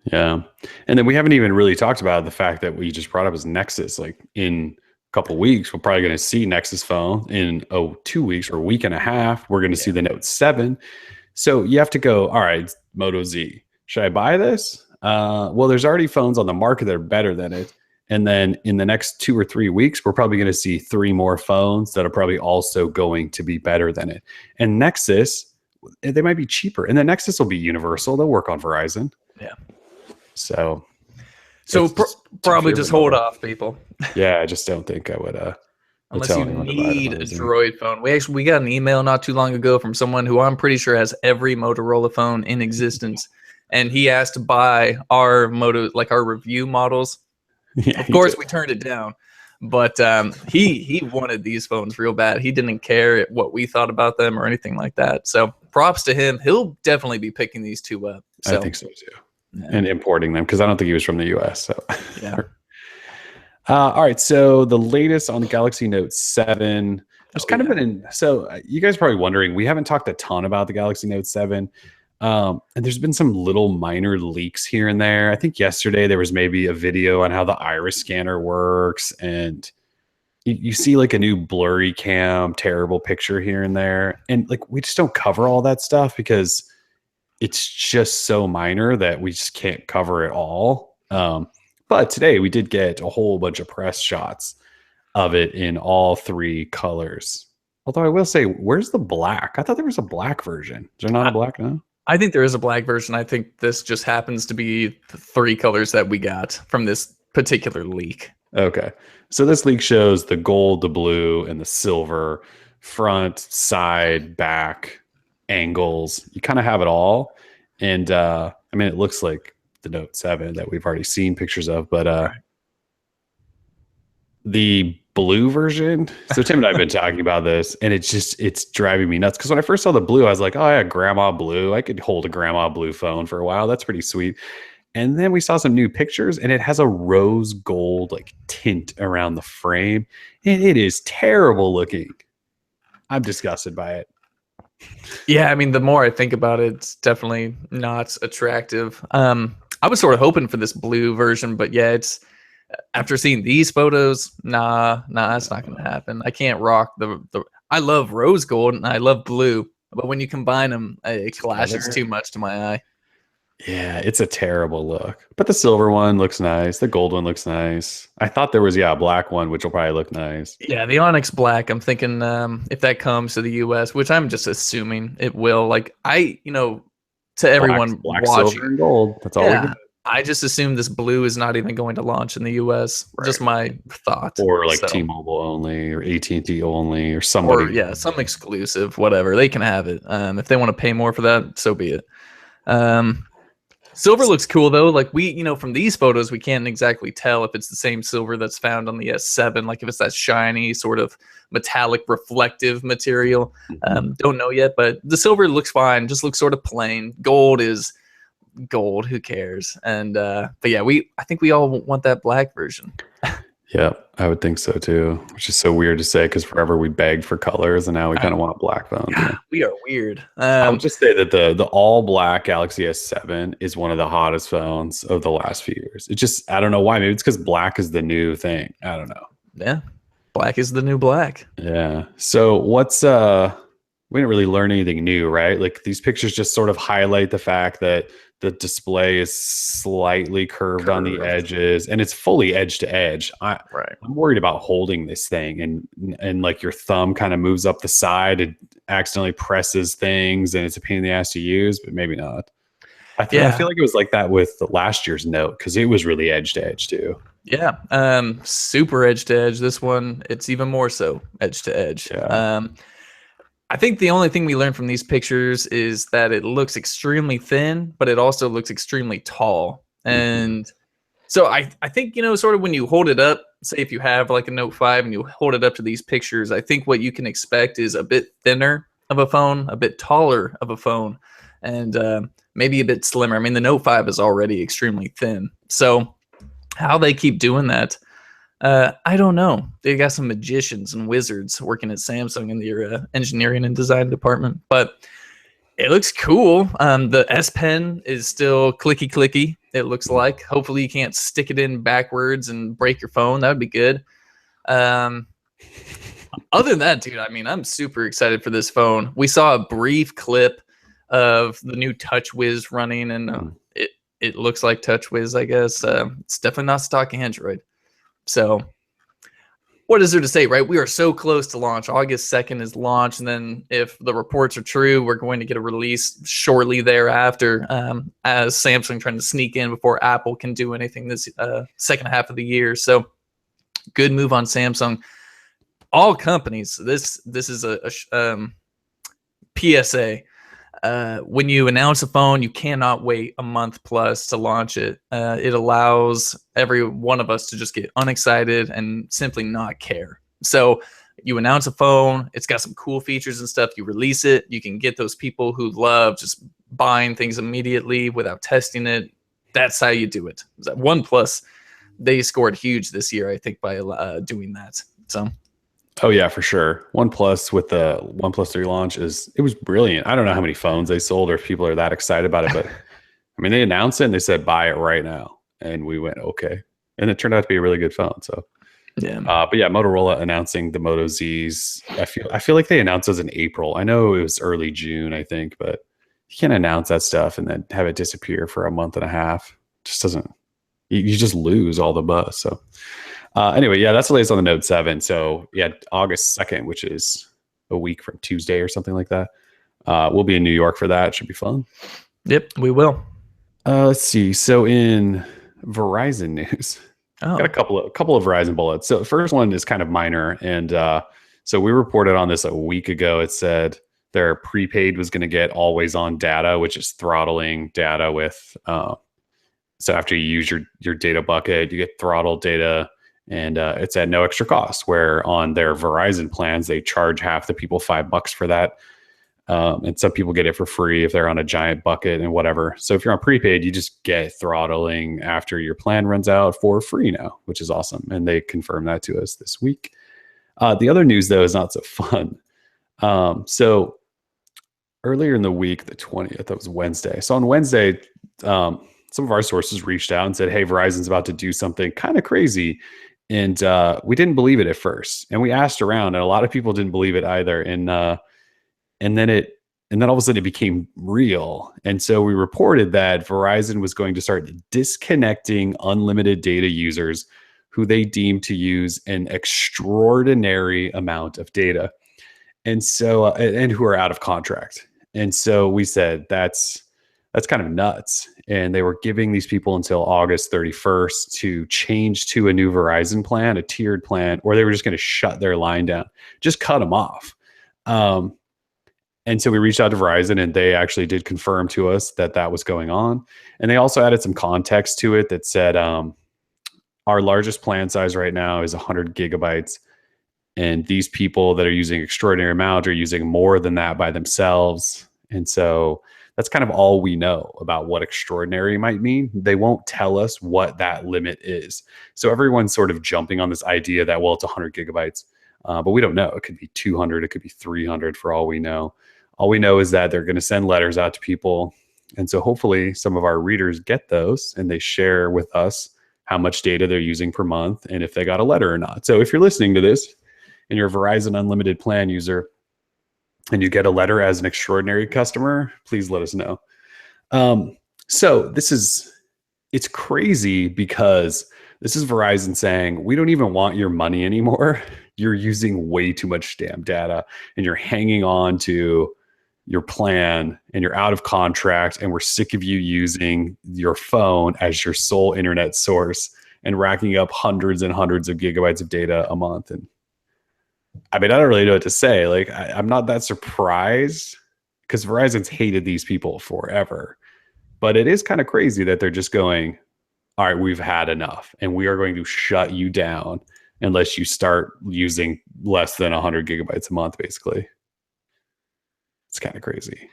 yeah. And then we haven't even really talked about the fact that we just brought up as Nexus. Like in couple weeks, we're probably going to see Nexus phone. In 2 weeks or a week and a half, we're going to see the Note 7. So you have to go, all right, Moto Z, should I buy this? Well, there's already phones on the market that are better than it. And then in the next 2 or 3 weeks, we're probably going to see 3 more phones that are probably also going to be better than it. And Nexus, they might be cheaper. And the Nexus will be universal. They'll work on Verizon. Yeah. So probably just hold off, people. Yeah, I just don't think I would. Unless you need a Droid phone. We got an email not too long ago from someone who I'm pretty sure has every Motorola phone in existence, and he asked to buy our our review models. Yeah, of course, we turned it down, but he wanted these phones real bad. He didn't care what we thought about them or anything like that. So props to him. He'll definitely be picking these two up. So. I think so too. Yeah. And importing them because I don't think he was from the US. So yeah. All right. So the latest on the Galaxy Note 7. There's kind of been in. So you guys are probably wondering, we haven't talked a ton about the Galaxy Note 7. And there's been some little minor leaks here and there. I think yesterday there was maybe a video on how the iris scanner works, and you see like a new blurry cam, terrible picture here and there. And like we just don't cover all that stuff because it's just so minor that we just can't cover it all. But today we did get a whole bunch of press shots of it in all three colors. Although I will say, where's the black? I thought there was a black version. Is there not a black now? I think there is a black version. I think this just happens to be the three colors that we got from this particular leak. Okay. So this leak shows the gold, the blue, and the silver, front, side, back, angles. You kind of have it all. And I mean, it looks like the Note 7 that we've already seen pictures of, but Right. the blue version. So Tim and I have been talking about this, and it's driving me nuts. Because when I first saw the blue, I was like, oh yeah, grandma blue. I could hold a grandma blue phone for a while. That's pretty sweet. And then we saw some new pictures, and it has a rose gold like tint around the frame, and it is terrible looking. I'm disgusted by it. Yeah, I mean, the more I think about it, it's definitely not attractive. I was sort of hoping for this blue version, but yeah, it's after seeing these photos, nah, that's not gonna happen. I can't rock the. I love rose gold and I love blue, but when you combine them, it clashes too much to my eye. Yeah, it's a terrible look. But the silver one looks nice. The gold one looks nice. I thought there was a black one, which will probably look nice. Yeah, the Onyx Black. I'm thinking if that comes to the U.S., which I'm just assuming it will. Like to everyone Black, watching, silver, and gold. That's all we yeah, get. I just assume this blue is not even going to launch in the U.S. Right. Just my thought. Or like T-Mobile only, or AT&T only, or somebody. Or yeah, some exclusive, whatever. They can have it. If they want to pay more for that, so be it. Silver looks cool though. Like from these photos, we can't exactly tell if it's the same silver that's found on the S7. Like if it's that shiny sort of metallic reflective material. Don't know yet, but the silver looks fine. Just looks sort of plain. Gold is gold. Who cares? And but yeah, I think we all want that black version. Yeah, I would think so too. Which is so weird to say because forever we begged for colors, and now we kind of want a black phone. Yeah. We are weird. I'll just say that the all black Galaxy S7 is one of the hottest phones of the last few years. It just, I don't know why. Maybe it's because black is the new thing. I don't know. Yeah, black is the new black. Yeah. So we didn't really learn anything new, right? Like these pictures just sort of highlight the fact that the display is slightly curved on the edges, and it's fully edge to edge. I'm worried about holding this thing, and like your thumb kind of moves up the side, it accidentally presses things, and it's a pain in the ass to use, but maybe not. I feel like it was like that with the last year's Note because it was really edge to edge too. Yeah, super edge to edge. This one, it's even more so edge to edge. Yeah. I think the only thing we learned from these pictures is that it looks extremely thin, but it also looks extremely tall. And so I think, sort of when you hold it up, say if you have like a Note 5 and you hold it up to these pictures, I think what you can expect is a bit thinner of a phone, a bit taller of a phone, and maybe a bit slimmer. I mean, the Note 5 is already extremely thin. So how they keep doing that, I don't know. They got some magicians and wizards working at Samsung in their engineering and design department, but it looks cool. The S Pen is still clicky. It looks like. Hopefully, you can't stick it in backwards and break your phone. That would be good. Other than that, dude, I mean, I'm super excited for this phone. We saw a brief clip of the new TouchWiz running, and it looks like TouchWiz, I guess. It's definitely not stock Android. So what is there to say, right? We are so close to launch. August 2nd is launch. And then if the reports are true, we're going to get a release shortly thereafter as Samsung trying to sneak in before Apple can do anything this second half of the year. So good move on Samsung. All companies, this is a PSA. When you announce a phone, you cannot wait a month plus to launch it. It allows every one of us to just get unexcited and simply not care. So you announce a phone, it's got some cool features and stuff. You release it, you can get those people who love just buying things immediately without testing it. That's how you do it. OnePlus, they scored huge this year, I think, by doing that. So. Oh yeah, for sure. OnePlus with the OnePlus 3 launch it was brilliant. I don't know how many phones they sold or if people are that excited about it, but I mean, they announced it and they said, buy it right now. And we went, okay. And it turned out to be a really good phone. So yeah. But yeah, Motorola announcing the Moto Zs. I feel like they announced those in April. I know it was early June, I think, but you can't announce that stuff and then have it disappear for a month and a half. It just doesn't you just lose all the buzz. So anyway, yeah, that's the latest on the Note 7. So yeah, August 2nd, which is a week from Tuesday or something like that. We'll be in New York for that. Should be fun. Yep, we will. Let's see. So in Verizon news, got a Oh, couple of Verizon bullets. So the first one is kind of minor, and so we reported on this a week ago. It said their prepaid was going to get always on data, which is throttling data with. So after you use your data bucket, you get throttled data, and it's at no extra cost. Where on their Verizon plans, they charge half the people $5 for that. And some people get it for free if they're on a giant bucket and whatever. So if you're on prepaid, you just get throttling after your plan runs out for free now, which is awesome. And they confirmed that to us this week. The other news, though, is not so fun. So earlier in the week, the 20th, that was Wednesday. So on Wednesday, some of our sources reached out and said, hey, Verizon's about to do something kind of crazy. And we didn't believe it at first. And we asked around, and a lot of people didn't believe it either. And then all of a sudden it became real. And so we reported that Verizon was going to start disconnecting unlimited data users who they deemed to use an extraordinary amount of data. And so and who are out of contract. And so we said that's kind of nuts. And they were giving these people until August 31st to change to a new Verizon plan, a tiered plan, or they were just going to shut their line down, just cut them off. And so we reached out to Verizon, and they actually did confirm to us that that was going on. And they also added some context to it that said our largest plan size right now is 100 gigabytes. And these people that are using extraordinary amount are using more than that by themselves. And so that's kind of all we know about what extraordinary might mean. They won't tell us what that limit is. So everyone's sort of jumping on this idea that, well, it's 100 gigabytes. But we don't know. It could be 200. It could be 300 for all we know. All we know is that they're going to send letters out to people. And so hopefully some of our readers get those and they share with us how much data they're using per month and if they got a letter or not. So if you're listening to this and you're a Verizon Unlimited plan user and you get a letter as an extraordinary customer, please let us know. So it's crazy because this is Verizon saying, we don't even want your money anymore. You're using way too much damn data and you're hanging on to your plan and you're out of contract and we're sick of you using your phone as your sole internet source and racking up hundreds and hundreds of gigabytes of data a month. And I mean, I don't really know what to say. Like, I'm not that surprised because Verizon's hated these people forever. But it is kind of crazy that they're just going, all right, we've had enough and we are going to shut you down unless you start using less than 100 gigabytes a month, basically. It's kind of crazy.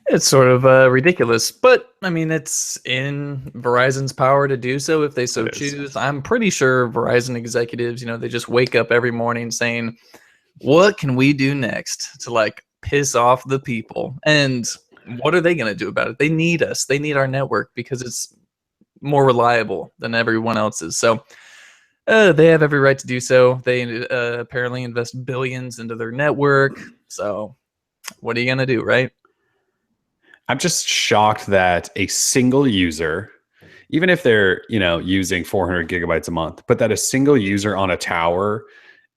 it's sort of ridiculous, but I mean, it's in Verizon's power to do so if they so choose. I'm pretty sure Verizon executives, they just wake up every morning saying, what can we do next to like piss off the people? And what are they going to do about it? They need us. They need our network because it's more reliable than everyone else's. So they have every right to do so. They apparently invest billions into their network. So what are you going to do, right? I'm just shocked that a single user, even if they're, using 400 gigabytes a month, but that a single user on a tower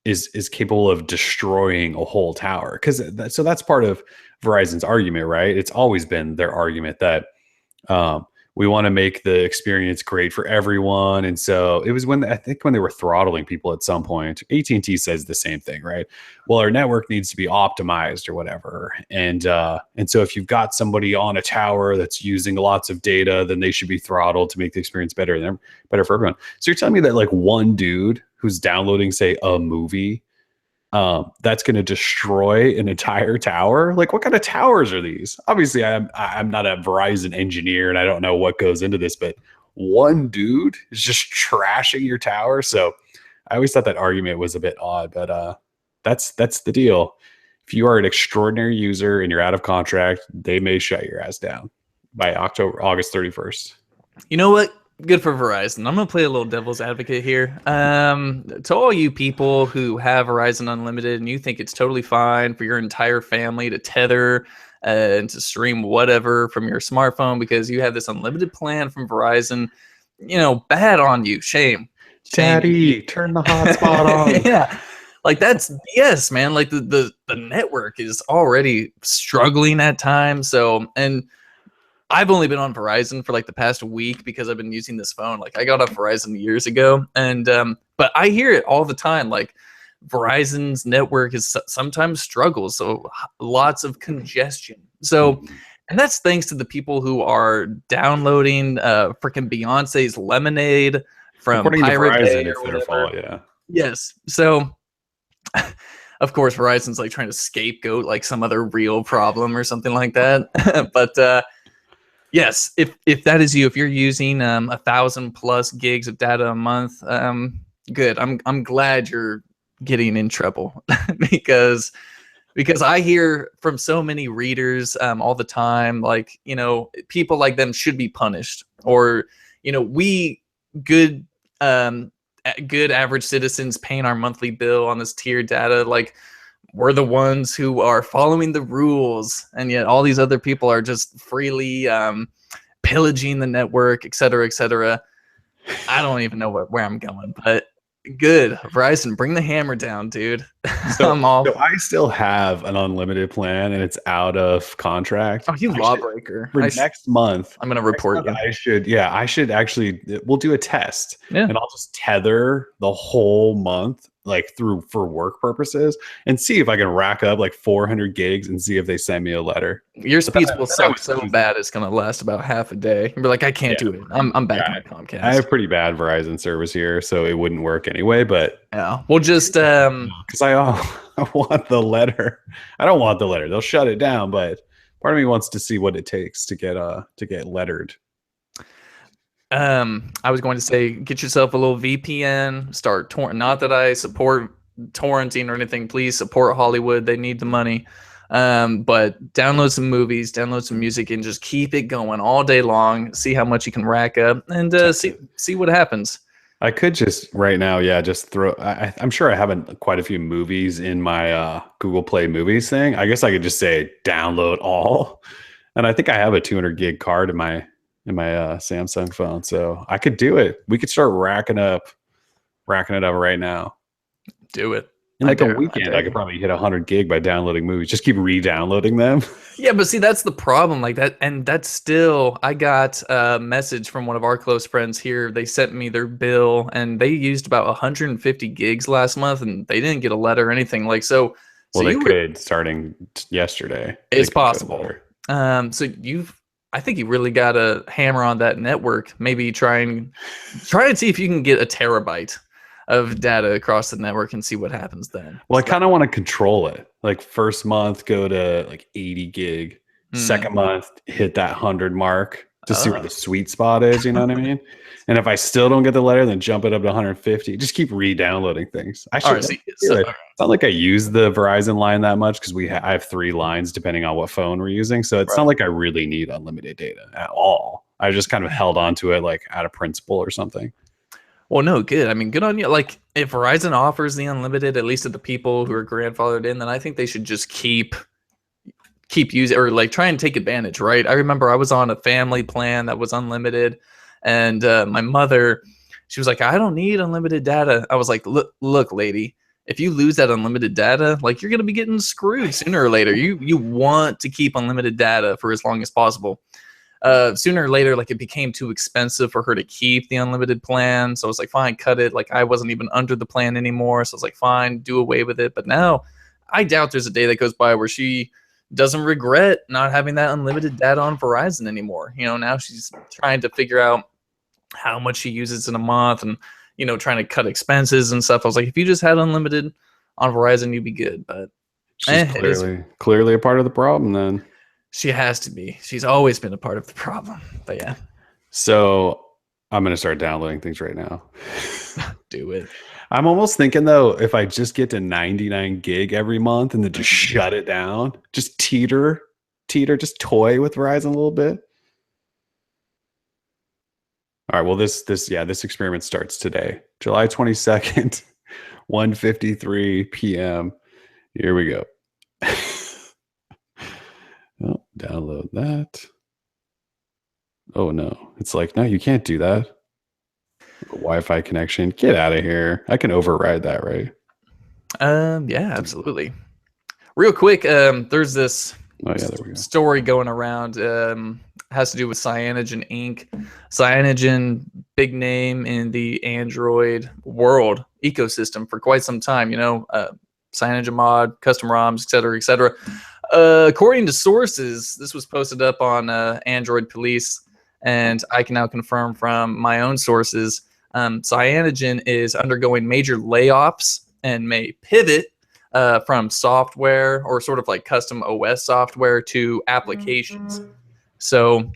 is capable of destroying a whole tower. So that's part of Verizon's argument, right? It's always been their argument that we want to make the experience great for everyone. And so it was when they were throttling people at some point, AT&T says the same thing, right? Well, our network needs to be optimized or whatever. And so if you've got somebody on a tower that's using lots of data, then they should be throttled to make the experience better for everyone. So you're telling me that like one dude who's downloading, say, a movie, that's going to destroy an entire tower? Like, what kind of towers are these? Obviously, I'm not a Verizon engineer and I don't know what goes into this, but one dude is just trashing your tower. So I always thought that argument was a bit odd, but that's the deal. If you are an extraordinary user and you're out of contract, they may shut your ass down by August 31st. You know what? Good for Verizon. I'm going to play a little devil's advocate here. To all you people who have Verizon Unlimited and you think it's totally fine for your entire family to tether and to stream whatever from your smartphone because you have this unlimited plan from Verizon, bad on you. Shame. Daddy, turn the hotspot on. Yeah. Like that's BS, man. Like the network is already struggling at times. So, and I've only been on Verizon for like the past week because I've been using this phone. Like I got off Verizon years ago, and but I hear it all the time. Like Verizon's network is sometimes struggles, so lots of congestion. So, and that's thanks to the people who are downloading freaking Beyonce's Lemonade from According to Pirate Verizon, Bay or it's their whatever. fault. Yeah. Yes. So, of course, Verizon's like trying to scapegoat like some other real problem or something like that. But yes, if that is you, if you're using 1,000+ gigs of data a month, good. I'm glad you're getting in trouble because I hear from so many readers all the time, like people like them should be punished, or we good good average citizens paying our monthly bill on this tier data, like we're the ones who are following the rules, and yet all these other people are just freely pillaging the network, et cetera, et cetera. I don't even know where I'm going, but good. Verizon, bring the hammer down, dude. So, I'm all. so I still have an unlimited plan, and it's out of contract. Oh, you lawbreaker! For next month, I'm gonna report you. I should actually. We'll do a test, Yeah. and I'll just tether the whole month, like through for work purposes, and see if I can rack up like 400 gigs, and see if they send me a letter. Your speeds will suck so bad it's gonna last about half a day. You'll be like, I can't do it. I'm back on Comcast. I have pretty bad Verizon service here, so it wouldn't work anyway. But yeah, we'll just because I want the letter. I don't want the letter. They'll shut it down, but part of me wants to see what it takes to get lettered. I was going to say, get yourself a little VPN, start not that I support torrenting or anything. Please support Hollywood. They need the money. But download some movies, download some music, and just keep it going all day long. See how much you can rack up, and see what happens. I could just right now, just throw. I'm sure I haven't quite a few movies in my Google Play Movies thing. I guess I could just say download all, and I think I have a 200 gig card in my Samsung phone, so I could do it. We could start racking it up right now. Do it. In like a weekend, I could probably hit 100 gig by downloading movies. Just keep re-downloading them. Yeah, but see, that's the problem. Like that, and that's still. I got a message from one of our close friends here. They sent me their bill, and they used about 150 gigs last month, and they didn't get a letter or anything. Like so. Well, they could starting yesterday. It's possible. So I think you really got to hammer on that network. Maybe try and see if you can get a terabyte of data across the network and see what happens then. Well, I kind of want to control it. Like first month, go to like 80 gig. Second month, hit that 100 mark to see where the sweet spot is. You know what I mean? And if I still don't get the letter, then jump it up to 150. Just keep re-downloading things. I should. It's not like I use the Verizon line that much because I have 3 lines depending on what phone we're using. So it's not like I really need unlimited data at all. I just kind of held on to it like out of principle or something. Well, no, good. I mean, good on you. Like, if Verizon offers the unlimited, at least to the people who are grandfathered in, then I think they should just keep using or like try and take advantage, right? I remember I was on a family plan that was unlimited, and my mother, she was like, I don't need unlimited data. I was like, look, lady, if you lose that unlimited data, like you're gonna be getting screwed sooner or later. You want to keep unlimited data for as long as possible. Sooner or later, like it became too expensive for her to keep the unlimited plan. So I was like, fine, cut it. Like I wasn't even under the plan anymore. So I was like, fine, do away with it. But now I doubt there's a day that goes by where she doesn't regret not having that unlimited data on Verizon anymore. Now she's trying to figure out how much she uses in a month and, trying to cut expenses and stuff. I was like, if you just had unlimited on Verizon, you'd be good. But she's clearly a part of the problem then. She has to be. She's always been a part of the problem. But yeah. So I'm going to start downloading things right now. Do it. I'm almost thinking, though, if I just get to 99 gig every month and then just shut it down, just teeter, just toy with Verizon a little bit. All right. Well, this experiment starts today, July 22nd, 1:53 p.m. Here we go. Oh, download that. Oh no, it's like, no, you can't do that. Wi-Fi connection. Get out of here. I can override that, right? Yeah, absolutely. Real quick, there's this Oh yeah, there we go. story going around. Has to do with Cyanogen Inc. Cyanogen, big name in the Android world ecosystem for quite some time. Cyanogen Mod, custom ROMs, et cetera. According to sources, this was posted up on Android Police, and I can now confirm from my own sources, Cyanogen is undergoing major layoffs and may pivot from software or sort of like custom OS software to applications. So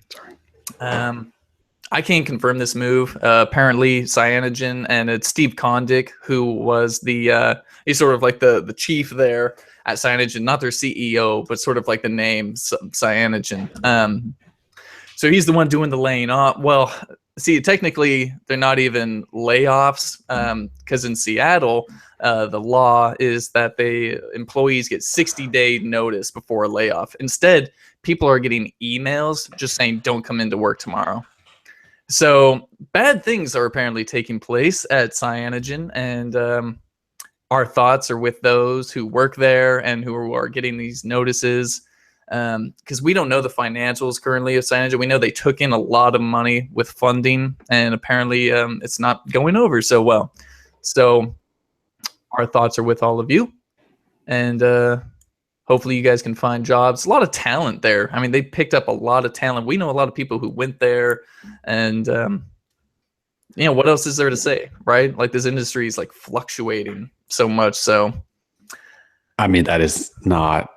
I can't confirm this move. Apparently, Cyanogen, and it's Steve Kondik, who was he's sort of like the chief there at Cyanogen, not their CEO, but sort of like the name Cyanogen. So he's the one doing the laying off. Well, see, technically, they're not even layoffs because in Seattle, the law is that employees get 60-day notice before a layoff. Instead, people are getting emails just saying, don't come into work tomorrow. So bad things are apparently taking place at Cyanogen, and our thoughts are with those who work there and who are getting these notices, because we don't know the financials currently of Cyanogen. We know they took in a lot of money with funding, and apparently it's not going over so well. So our thoughts are with all of you, and hopefully you guys can find jobs. A lot of talent there. I mean, they picked up a lot of talent. We know a lot of people who went there, and what else is there to say, right? Like, this industry is like fluctuating so much. So, I mean, that is not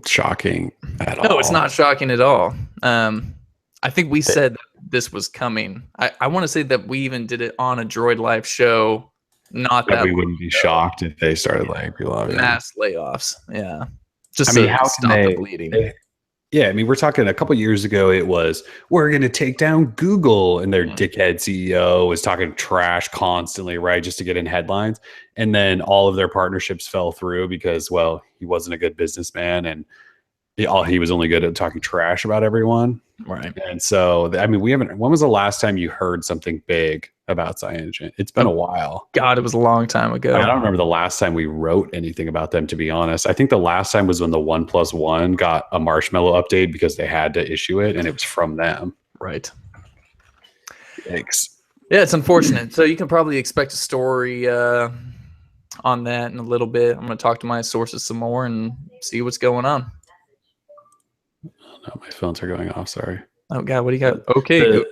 shocking at all. No, it's not shocking at all. I think we said this was coming. I want to say that we even did it on a Droid Live show. Not that we wouldn't be shocked if they started like mass layoffs. Yeah, just how can stop the bleeding. Yeah, I mean, we're talking a couple years ago. It was, we're going to take down Google, and their dickhead CEO was talking trash constantly, right, just to get in headlines. And then all of their partnerships fell through because, well, he wasn't a good businessman, and he was only good at talking trash about everyone. Right. And so, I mean, when was the last time you heard something big about Cyanogen? It's been a while. God, it was a long time ago. I don't remember the last time we wrote anything about them, to be honest. I think the last time was when the 1+1 got a Marshmallow update because they had to issue it, and it was from them. Right. Yikes. Yeah, it's unfortunate. So you can probably expect a story on that in a little bit. I'm going to talk to my sources some more and see what's going on. Oh, no, my phones are going off. Sorry. Oh God, what do you got? Okay.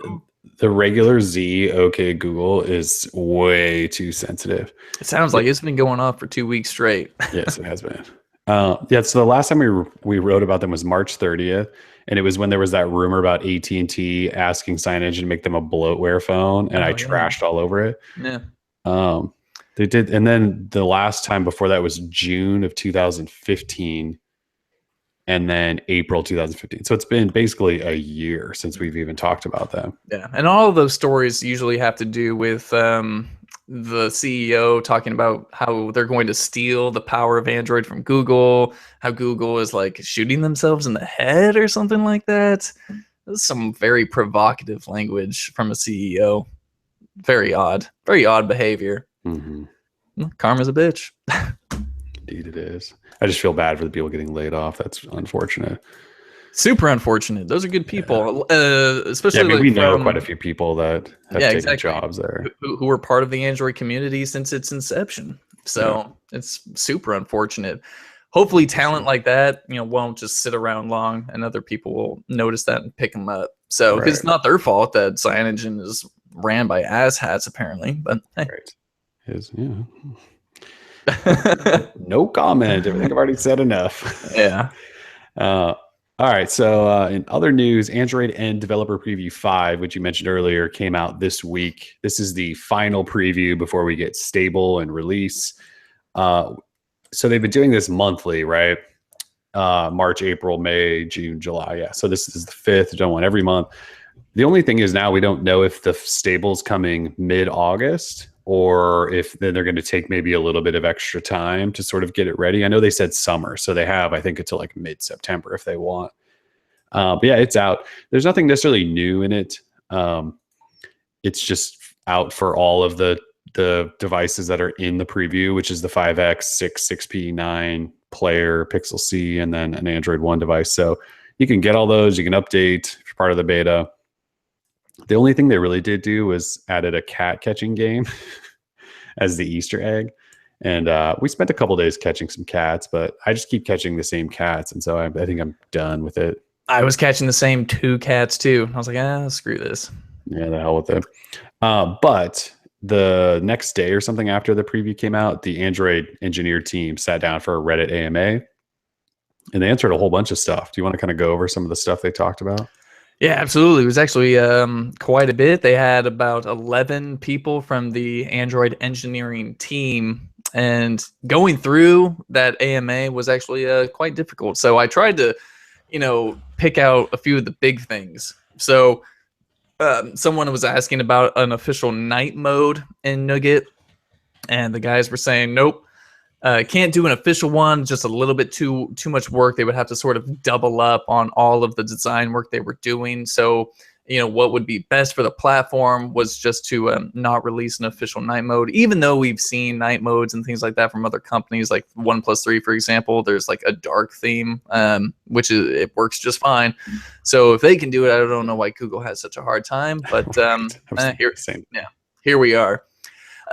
The regular Z, okay, Google is way too sensitive. It sounds like it's been going off for 2 weeks straight. Yes, it has been. Yeah, so the last time we wrote about them was March 30th, and it was when there was that rumor about AT&T asking Cyanogen to make them a bloatware phone, and I trashed all over it. Yeah. They did, and then the last time before that was June of 2015. And then April 2015. So it's been basically a year since we've even talked about them. Yeah. And all of those stories usually have to do with the CEO talking about how they're going to steal the power of Android from Google, how Google is like shooting themselves in the head or something like that. This is some very provocative language from a CEO. Very odd behavior. Mm-hmm. Karma's a bitch. Indeed it is. I just feel bad for the people getting laid off. That's unfortunate. Super unfortunate. Those are good people, especially. Yeah, I mean, we know quite a few people that have taken jobs there, who were part of the Android community since its inception. So it's super unfortunate. Hopefully, talent like that, won't just sit around long, and other people will notice that and pick them up. So because it's not their fault that Cyanogen is ran by asshats, apparently. But hey. No comment. I think I've already said enough. Yeah. All right. So in other news, Android N Developer Preview 5, which you mentioned earlier, came out this week. This is the final preview before we get stable and release. So they've been doing this monthly, right? March, April, May, June, July. Yeah. So this is the 5th. Done one every month. The only thing is now we don't know if the stable's coming mid-August, or if then they're going to take maybe a little bit of extra time to sort of get it ready. I know they said summer, so they have, I think, until like mid-September if they want. But yeah, it's out. There's nothing necessarily new in it. It's just out for all of the devices that are in the preview, which is the 5X, 6, 6P, 9 player, Pixel C, and then an Android One device. So you can get all those. You can update if you're part of the beta. The only thing they really did do was added a cat catching game as the Easter egg. And we spent a couple days catching some cats, but I just keep catching the same cats. And so I think I'm done with it. I was catching the same 2 cats too. I was like, screw this. Yeah, the hell with it. But the next day or something after the preview came out, the Android engineer team sat down for a Reddit AMA, and they answered a whole bunch of stuff. Do you want to kind of go over some of the stuff they talked about? Yeah, absolutely. It was actually quite a bit. They had about 11 people from the Android engineering team, and going through that AMA was actually quite difficult. So I tried to, pick out a few of the big things. So someone was asking about an official night mode in Nougat, and the guys were saying, nope. Can't do an official one, just a little bit too much work. They would have to sort of double up on all of the design work they were doing. So, what would be best for the platform was just to not release an official night mode, even though we've seen night modes and things like that from other companies, like OnePlus 3, for example. There's like a dark theme, which it works just fine. So if they can do it, I don't know why Google has such a hard time. But here we are.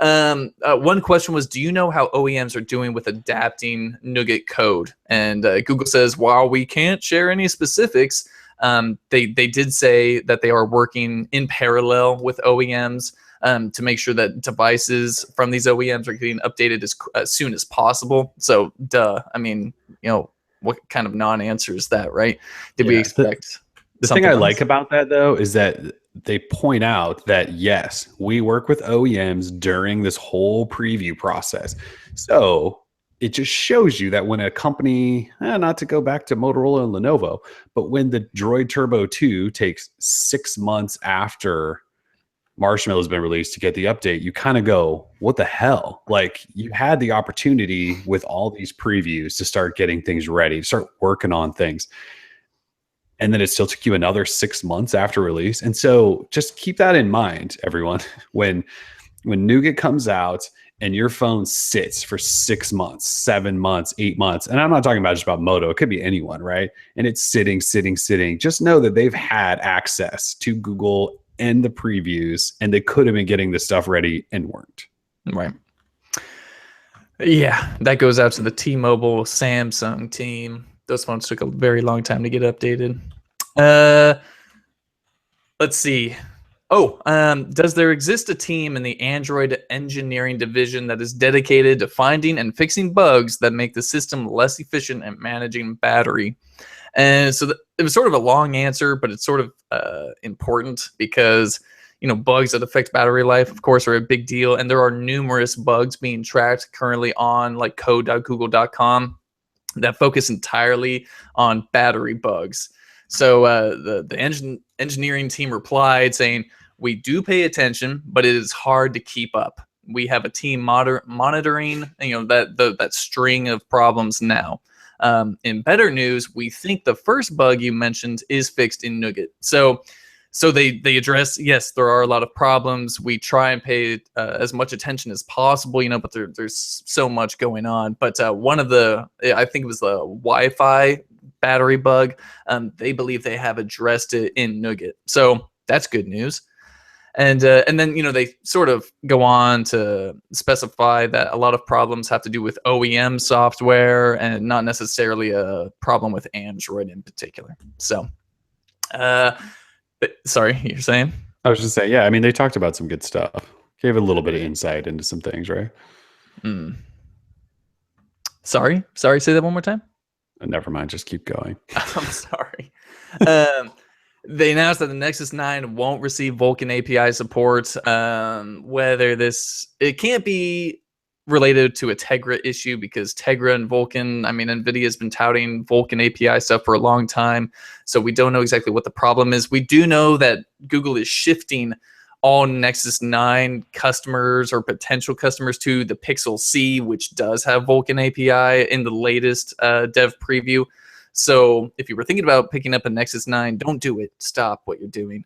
One question was, do you know how OEMs are doing with adapting Nougat code? And Google says, while we can't share any specifics, they did say that they are working in parallel with OEMs to make sure that devices from these OEMs are getting updated as soon as possible. So, I mean, what kind of non-answer is that, right? Did we expect the thing I like about that, though, is that they point out that, yes, we work with OEMs during this whole preview process. So it just shows you that when a company, not to go back to Motorola and Lenovo, but when the Droid Turbo 2 takes 6 months after Marshmallow has been released to get the update, you kind of go, what the hell? Like, you had the opportunity with all these previews to start getting things ready, start working on things. And then it still took you another 6 months after release. And so just keep that in mind, everyone. When Nougat comes out and your phone sits for 6 months, 7 months, 8 months, and I'm not talking about just about Moto, it could be anyone, right? And it's sitting. Just know that they've had access to Google and the previews, and they could have been getting this stuff ready and weren't. Right. Yeah, that goes out to the T-Mobile, Samsung team. Those phones took a very long time to get updated. Let's see. Does there exist a team in the Android engineering division that is dedicated to finding and fixing bugs that make the system less efficient at managing battery? And so it was sort of a long answer, but it's sort of important because bugs that affect battery life, of course, are a big deal, and there are numerous bugs being tracked currently on like code.google.com that focus entirely on battery bugs. So the engineering team replied saying, we do pay attention, but it is hard to keep up. We have a team monitoring that string of problems now. In better news, we think the first bug you mentioned is fixed in Nougat. So they address, yes, there are a lot of problems. We try and pay as much attention as possible, but there's so much going on. But one of I think it was the Wi-Fi battery bug. They believe they have addressed it in Nougat. So that's good news. And then, they sort of go on to specify that a lot of problems have to do with OEM software and not necessarily a problem with Android in particular. So, sorry, you're saying? I was just saying, yeah, I mean, they talked about some good stuff. Gave a little bit of insight into some things, right? Sorry, say that one more time. Never mind, just keep going. I'm sorry. They announced that the Nexus 9 won't receive Vulkan API support. Whether it can't be related to a Tegra issue, because Tegra and Vulkan, I mean, NVIDIA has been touting Vulkan API stuff for a long time, so we don't know exactly what the problem is. We do know that Google is shifting all Nexus 9 customers or potential customers to the Pixel C, which does have Vulkan API in the latest dev preview. So if you were thinking about picking up a Nexus 9, don't do it. Stop what you're doing.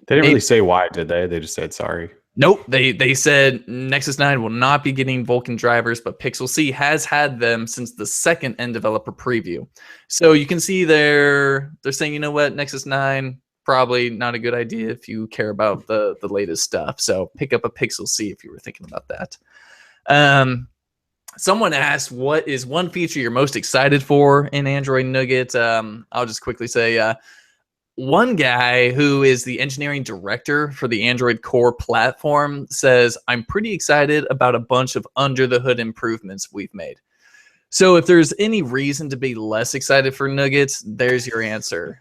They didn't really say why, did they? They just said sorry. Nope. They said Nexus 9 will not be getting Vulkan drivers, but Pixel C has had them since the second end developer preview. So you can see they're saying, you know what, Nexus 9 probably not a good idea if you care about the latest stuff. So pick up a Pixel C if you were thinking about that. Someone asked, what is one feature you're most excited for in Android Nougat? I'll just quickly say, one guy who is the engineering director for the Android Core platform says, I'm pretty excited about a bunch of under the hood improvements we've made. So if there's any reason to be less excited for Nuggets, there's your answer.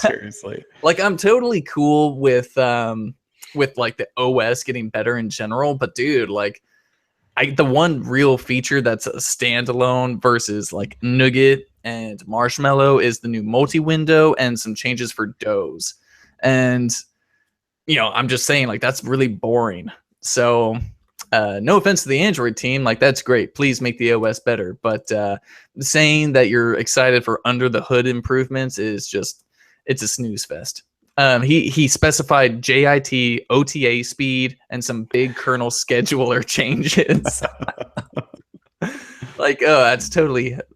Seriously. Like, I'm totally cool with like the OS getting better in general, but dude, like, the one real feature that's a standalone versus like Nougat and Marshmallow is the new multi-window and some changes for does. And, you know, I'm just saying, like, that's really boring. So no offense to the Android team, like, that's great. Please make the OS better. But saying that you're excited for under the hood improvements is just, it's a snooze fest. He specified JIT, OTA speed, and some big kernel scheduler changes. Like, oh,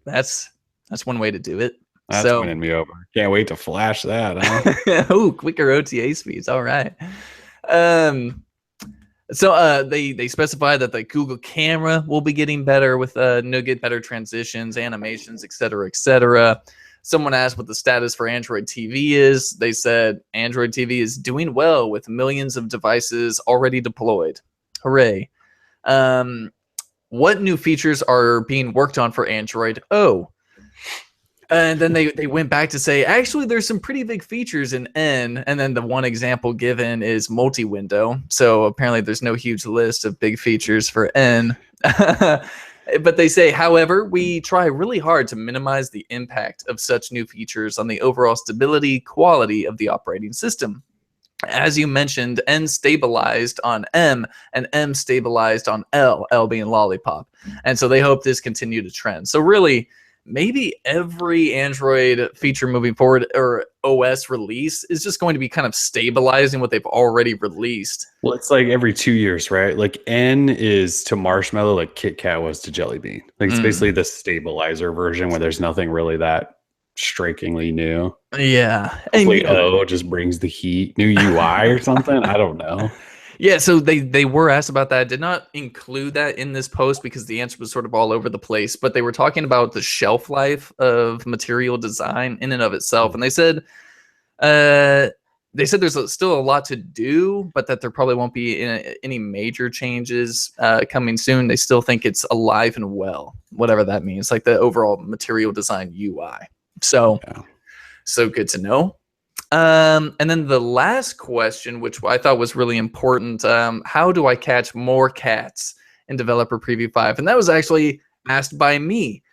that's one way to do it. That's winning me over. Can't wait to flash that, huh? Oh, quicker OTA speeds. All right. So they specify that the Google camera will be getting better with Nougat, better transitions, animations, etc., etc. Someone asked what the status for Android TV is. They said Android TV is doing well with millions of devices already deployed. Hooray. What new features are being worked on for Android O? And then they went back to say, actually, there's some pretty big features in N. And then the one example given is multi-window. So apparently there's no huge list of big features for N. But they say, however, we try really hard to minimize the impact of such new features on the overall stability, quality of the operating system. As you mentioned, N stabilized on M and M stabilized on L, L being lollipop. And so they hope this continue to trend. So really, maybe every Android feature moving forward or OS release is just going to be kind of stabilizing what they've already released. Well, it's like every 2 years, right? Like N is to Marshmallow like Kit Kat was to Jelly Bean. Like it's basically the stabilizer version where there's nothing really that strikingly new. Yeah. Hopefully O just brings the heat, new UI or something. I don't know. Yeah, so they were asked about that. I did not include that in this post because the answer was sort of all over the place, but they were talking about the shelf life of material design in and of itself. And they said there's still a lot to do, but that there probably won't be any major changes coming soon. They still think it's alive and well, whatever that means, like the overall material design UI. So, so good to know. And then the last question, which I thought was really important, how do I catch more cats in Developer Preview 5? And that was actually asked by me,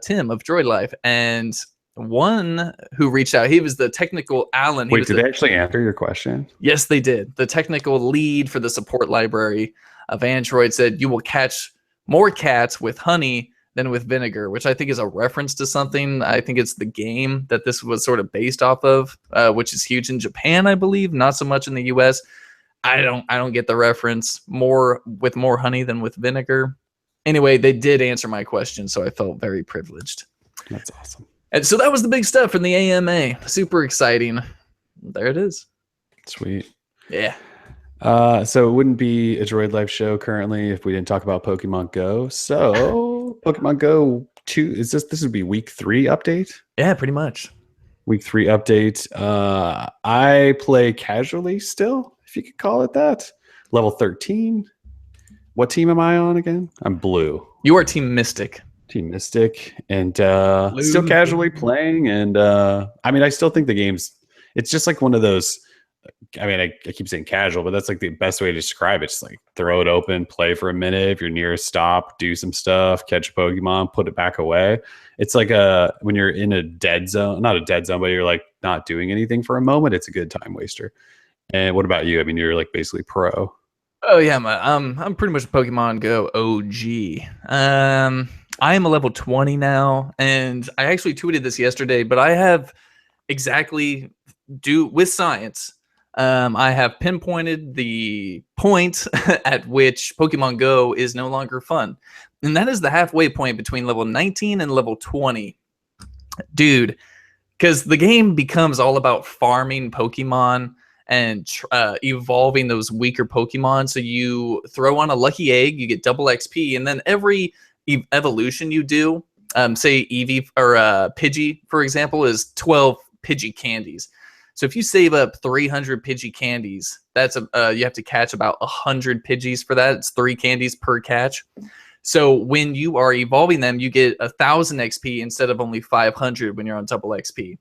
Tim of Droid Life. And one who reached out, he was the technical Alan. Wait, did they actually answer your question? Yes, they did. The technical lead for the support library of Android said you will catch more cats with honey than with vinegar, which I think is a reference to something. I think it's the game that this was sort of based off of, which is huge in Japan, I believe, not so much in the US. I don't get the reference. More with more honey than with vinegar. Anyway, they did answer my question, so I felt very privileged. That's awesome. And so that was the big stuff from the AMA. Super exciting. There it is. Sweet. Yeah. So it wouldn't be a Droid Life show currently if we didn't talk about Pokemon Go. So Pokemon Go 2 is this would be week 3 update? Yeah, pretty much. Week 3 update. I play casually still, if you could call it that. Level 13. What team am I on again? I'm blue. You are Team Mystic. Team Mystic, and still casually playing. And I mean, I still think the game's, it's just like one of those, I mean, I keep saying casual, but that's like the best way to describe it. Just like throw it open, play for a minute. If you're near a stop, do some stuff, catch a Pokemon, put it back away. It's like when you're in a dead zone, not a dead zone, but you're like not doing anything for a moment. It's a good time waster. And what about you? I mean, you're like basically pro. Oh yeah, I'm pretty much a Pokemon Go OG. I am a level 20 now, and I actually tweeted this yesterday, but I have exactly with science. I have pinpointed the point at which Pokemon Go is no longer fun. And that is the halfway point between level 19 and level 20. Dude, because the game becomes all about farming Pokemon and evolving those weaker Pokemon. So you throw on a lucky egg, you get double XP, and then every evolution you do, say Eevee or Pidgey, for example, is 12 Pidgey candies. So if you save up 300 Pidgey candies, that's you have to catch about 100 Pidgeys for that. It's 3 candies per catch. So when you are evolving them, you get 1,000 XP instead of only 500 when you're on double XP.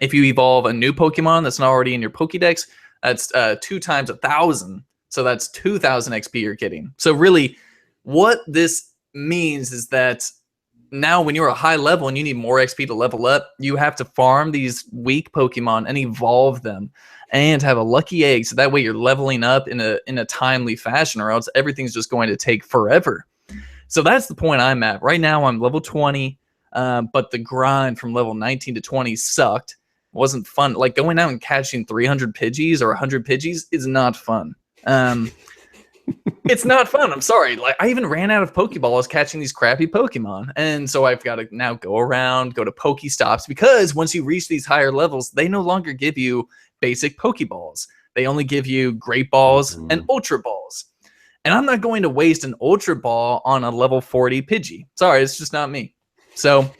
If you evolve a new Pokemon that's not already in your Pokédex, that's 2 times 1,000. So that's 2,000 XP you're getting. So really, what this means is that now when you're a high level and you need more XP to level up, you have to farm these weak Pokemon and evolve them and have a lucky egg. So that way you're leveling up in a timely fashion, or else everything's just going to take forever. So that's the point I'm at. Right now I'm level 20, but the grind from level 19 to 20 sucked. It wasn't fun. Like going out and catching 300 Pidgeys or 100 Pidgeys is not fun. It's not fun. I'm sorry. Like I even ran out of Pokeballs catching these crappy Pokemon. And so I've got to now go around, go to Pokestops, because once you reach these higher levels, they no longer give you basic Pokeballs. They only give you Great Balls and Ultra Balls. And I'm not going to waste an Ultra Ball on a level 40 Pidgey. Sorry, it's just not me. So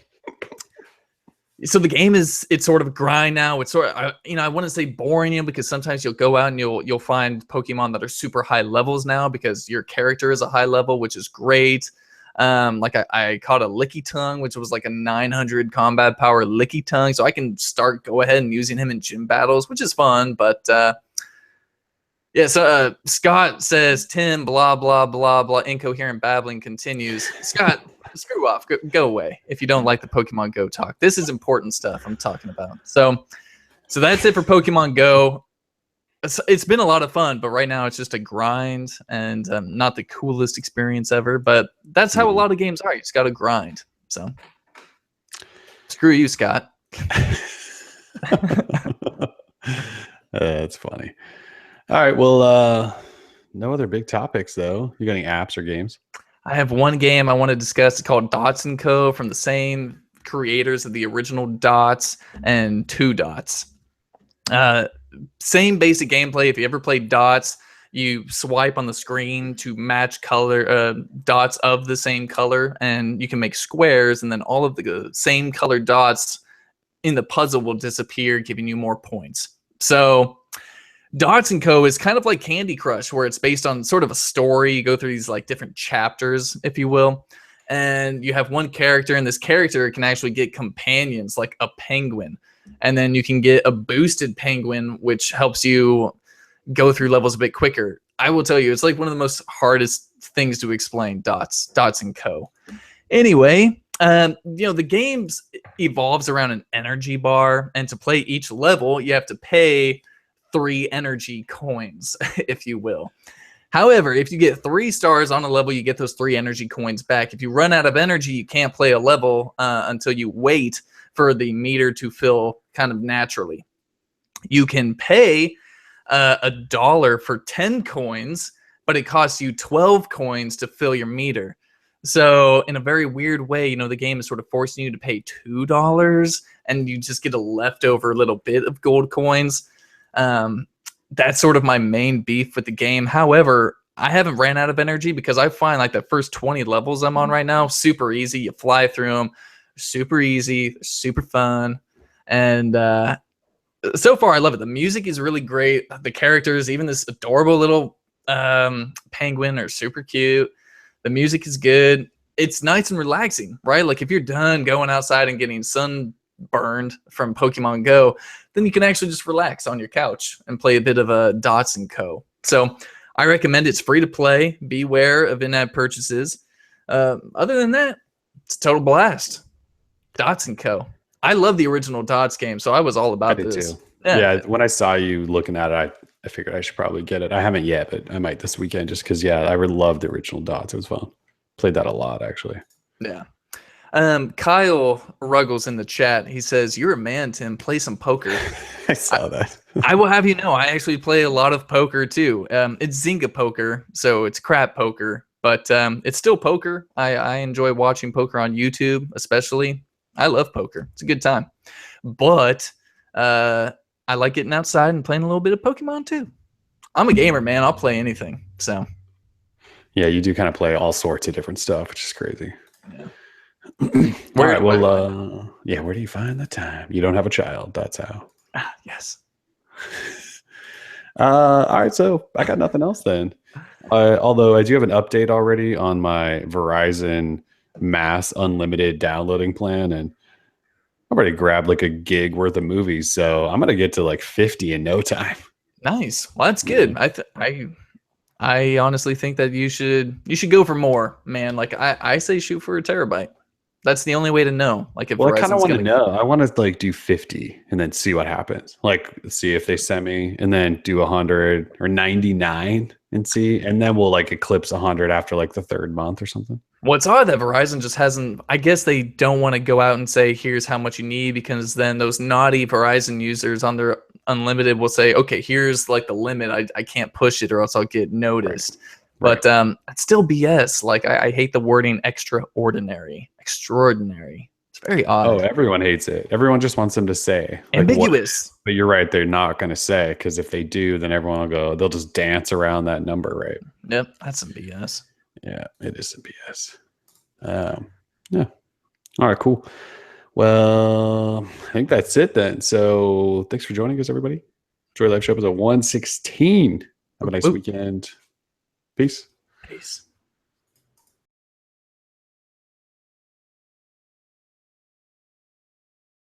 the game it's sort of grind now. It's sort of, I wouldn't say boring, because sometimes you'll go out and you'll find Pokemon that are super high levels now because your character is a high level, which is great. Like I caught a Lickitung, which was like a 900 combat power Lickitung, so I can go ahead and using him in gym battles, which is fun. But yeah, so Scott says, Tim, blah, blah, blah, blah, incoherent babbling continues. Scott, screw off. Go away if you don't like the Pokemon Go talk. This is important stuff I'm talking about. So that's it for Pokemon Go. It's been a lot of fun, but right now it's just a grind and not the coolest experience ever. But that's how a lot of games are. You just got to grind. So screw you, Scott. That's funny. All right. Well, no other big topics, though. You got any apps or games? I have one game I want to discuss. It's called Dots & Co. from the same creators of the original Dots and 2 Dots. Same basic gameplay. If you ever played Dots, you swipe on the screen to match color dots of the same color, and you can make squares, and then all of the same colored dots in the puzzle will disappear, giving you more points. So Dots & Co. is kind of like Candy Crush, where it's based on sort of a story. You go through these like different chapters, if you will, and you have one character, and this character can actually get companions like a penguin. And then you can get a boosted penguin, which helps you go through levels a bit quicker. I will tell you, it's like one of the most hardest things to explain, Dots & Co. Anyway, the game evolves around an energy bar, and to play each level, you have to pay 3 energy coins, if you will. However, if you get 3 stars on a level, you get those 3 energy coins back. If you run out of energy, you can't play a level until you wait for the meter to fill kind of naturally. You can pay $1 for 10 coins, but it costs you 12 coins to fill your meter. So in a very weird way, the game is sort of forcing you to pay $2, and you just get a leftover little bit of gold coins. That's sort of my main beef with the game. However, I haven't ran out of energy, because I find like the first 20 levels I'm on right now super easy. You fly through them, super easy, super fun, and so far I love it. The music is really great. The characters, even this adorable little penguin, are super cute. The music is good. It's nice and relaxing, right? Like if you're done going outside and getting sunburned from Pokemon Go, then you can actually just relax on your couch and play a bit of a Dots & Co. So I recommend it. It's free to play. Beware of in-app purchases. Other than that, it's a total blast. Dots & Co. I love the original Dots game, so I was all about this. Too. Yeah, when I saw you looking at it, I figured I should probably get it. I haven't yet, but I might this weekend, just because, I really loved the original Dots. It was fun. Played that a lot, actually. Yeah. Kyle Ruggles in the chat. He says, "You're a man, Tim. Play some poker." I saw that. I will have you know, I actually play a lot of poker too. It's Zynga poker, so it's crap poker, but it's still poker. I enjoy watching poker on YouTube, especially. I love poker. It's a good time. But I like getting outside and playing a little bit of Pokemon too. I'm a gamer, man. I'll play anything. So Yeah, you do kind of play all sorts of different stuff, which is crazy. yeah. All right. Well, yeah. Where do you find the time? You don't have a child. That's how. Yes. All right. So I got nothing else then. Although I do have an update already on my Verizon Mass Unlimited downloading plan, and I've already grabbed like a gig worth of movies, so I'm gonna get to like 50 in no time. Nice. Well, that's good. I honestly think that you should go for more, man. Like I say shoot for a terabyte. That's the only way to know. Like if Well, I kind of Verizon's want to gonna know. I want to like do 50 and then see what happens. Like see if they send me, and then do 100 or 99 and see, and then we'll like eclipse 100 after like the third month or something. What's odd that Verizon just hasn't. I guess they don't want to go out and say here's how much you need, because then those naughty Verizon users on their unlimited will say, okay, here's like the limit. I can't push it or else I'll get noticed. Right. But it's still BS. Like I hate the wording extraordinary. It's very odd. Oh, everyone hates it. Everyone just wants them to say like, Ambiguous. but you're right. They're not going to say, because if they do, then everyone will go. They'll just dance around that number, right? Yep, that's some BS. Yeah, it is some BS. Yeah. All right, cool. Well, I think that's it then. So thanks for joining us, everybody. Enjoy Live Show episode 116. Have a nice weekend. Peace. Peace.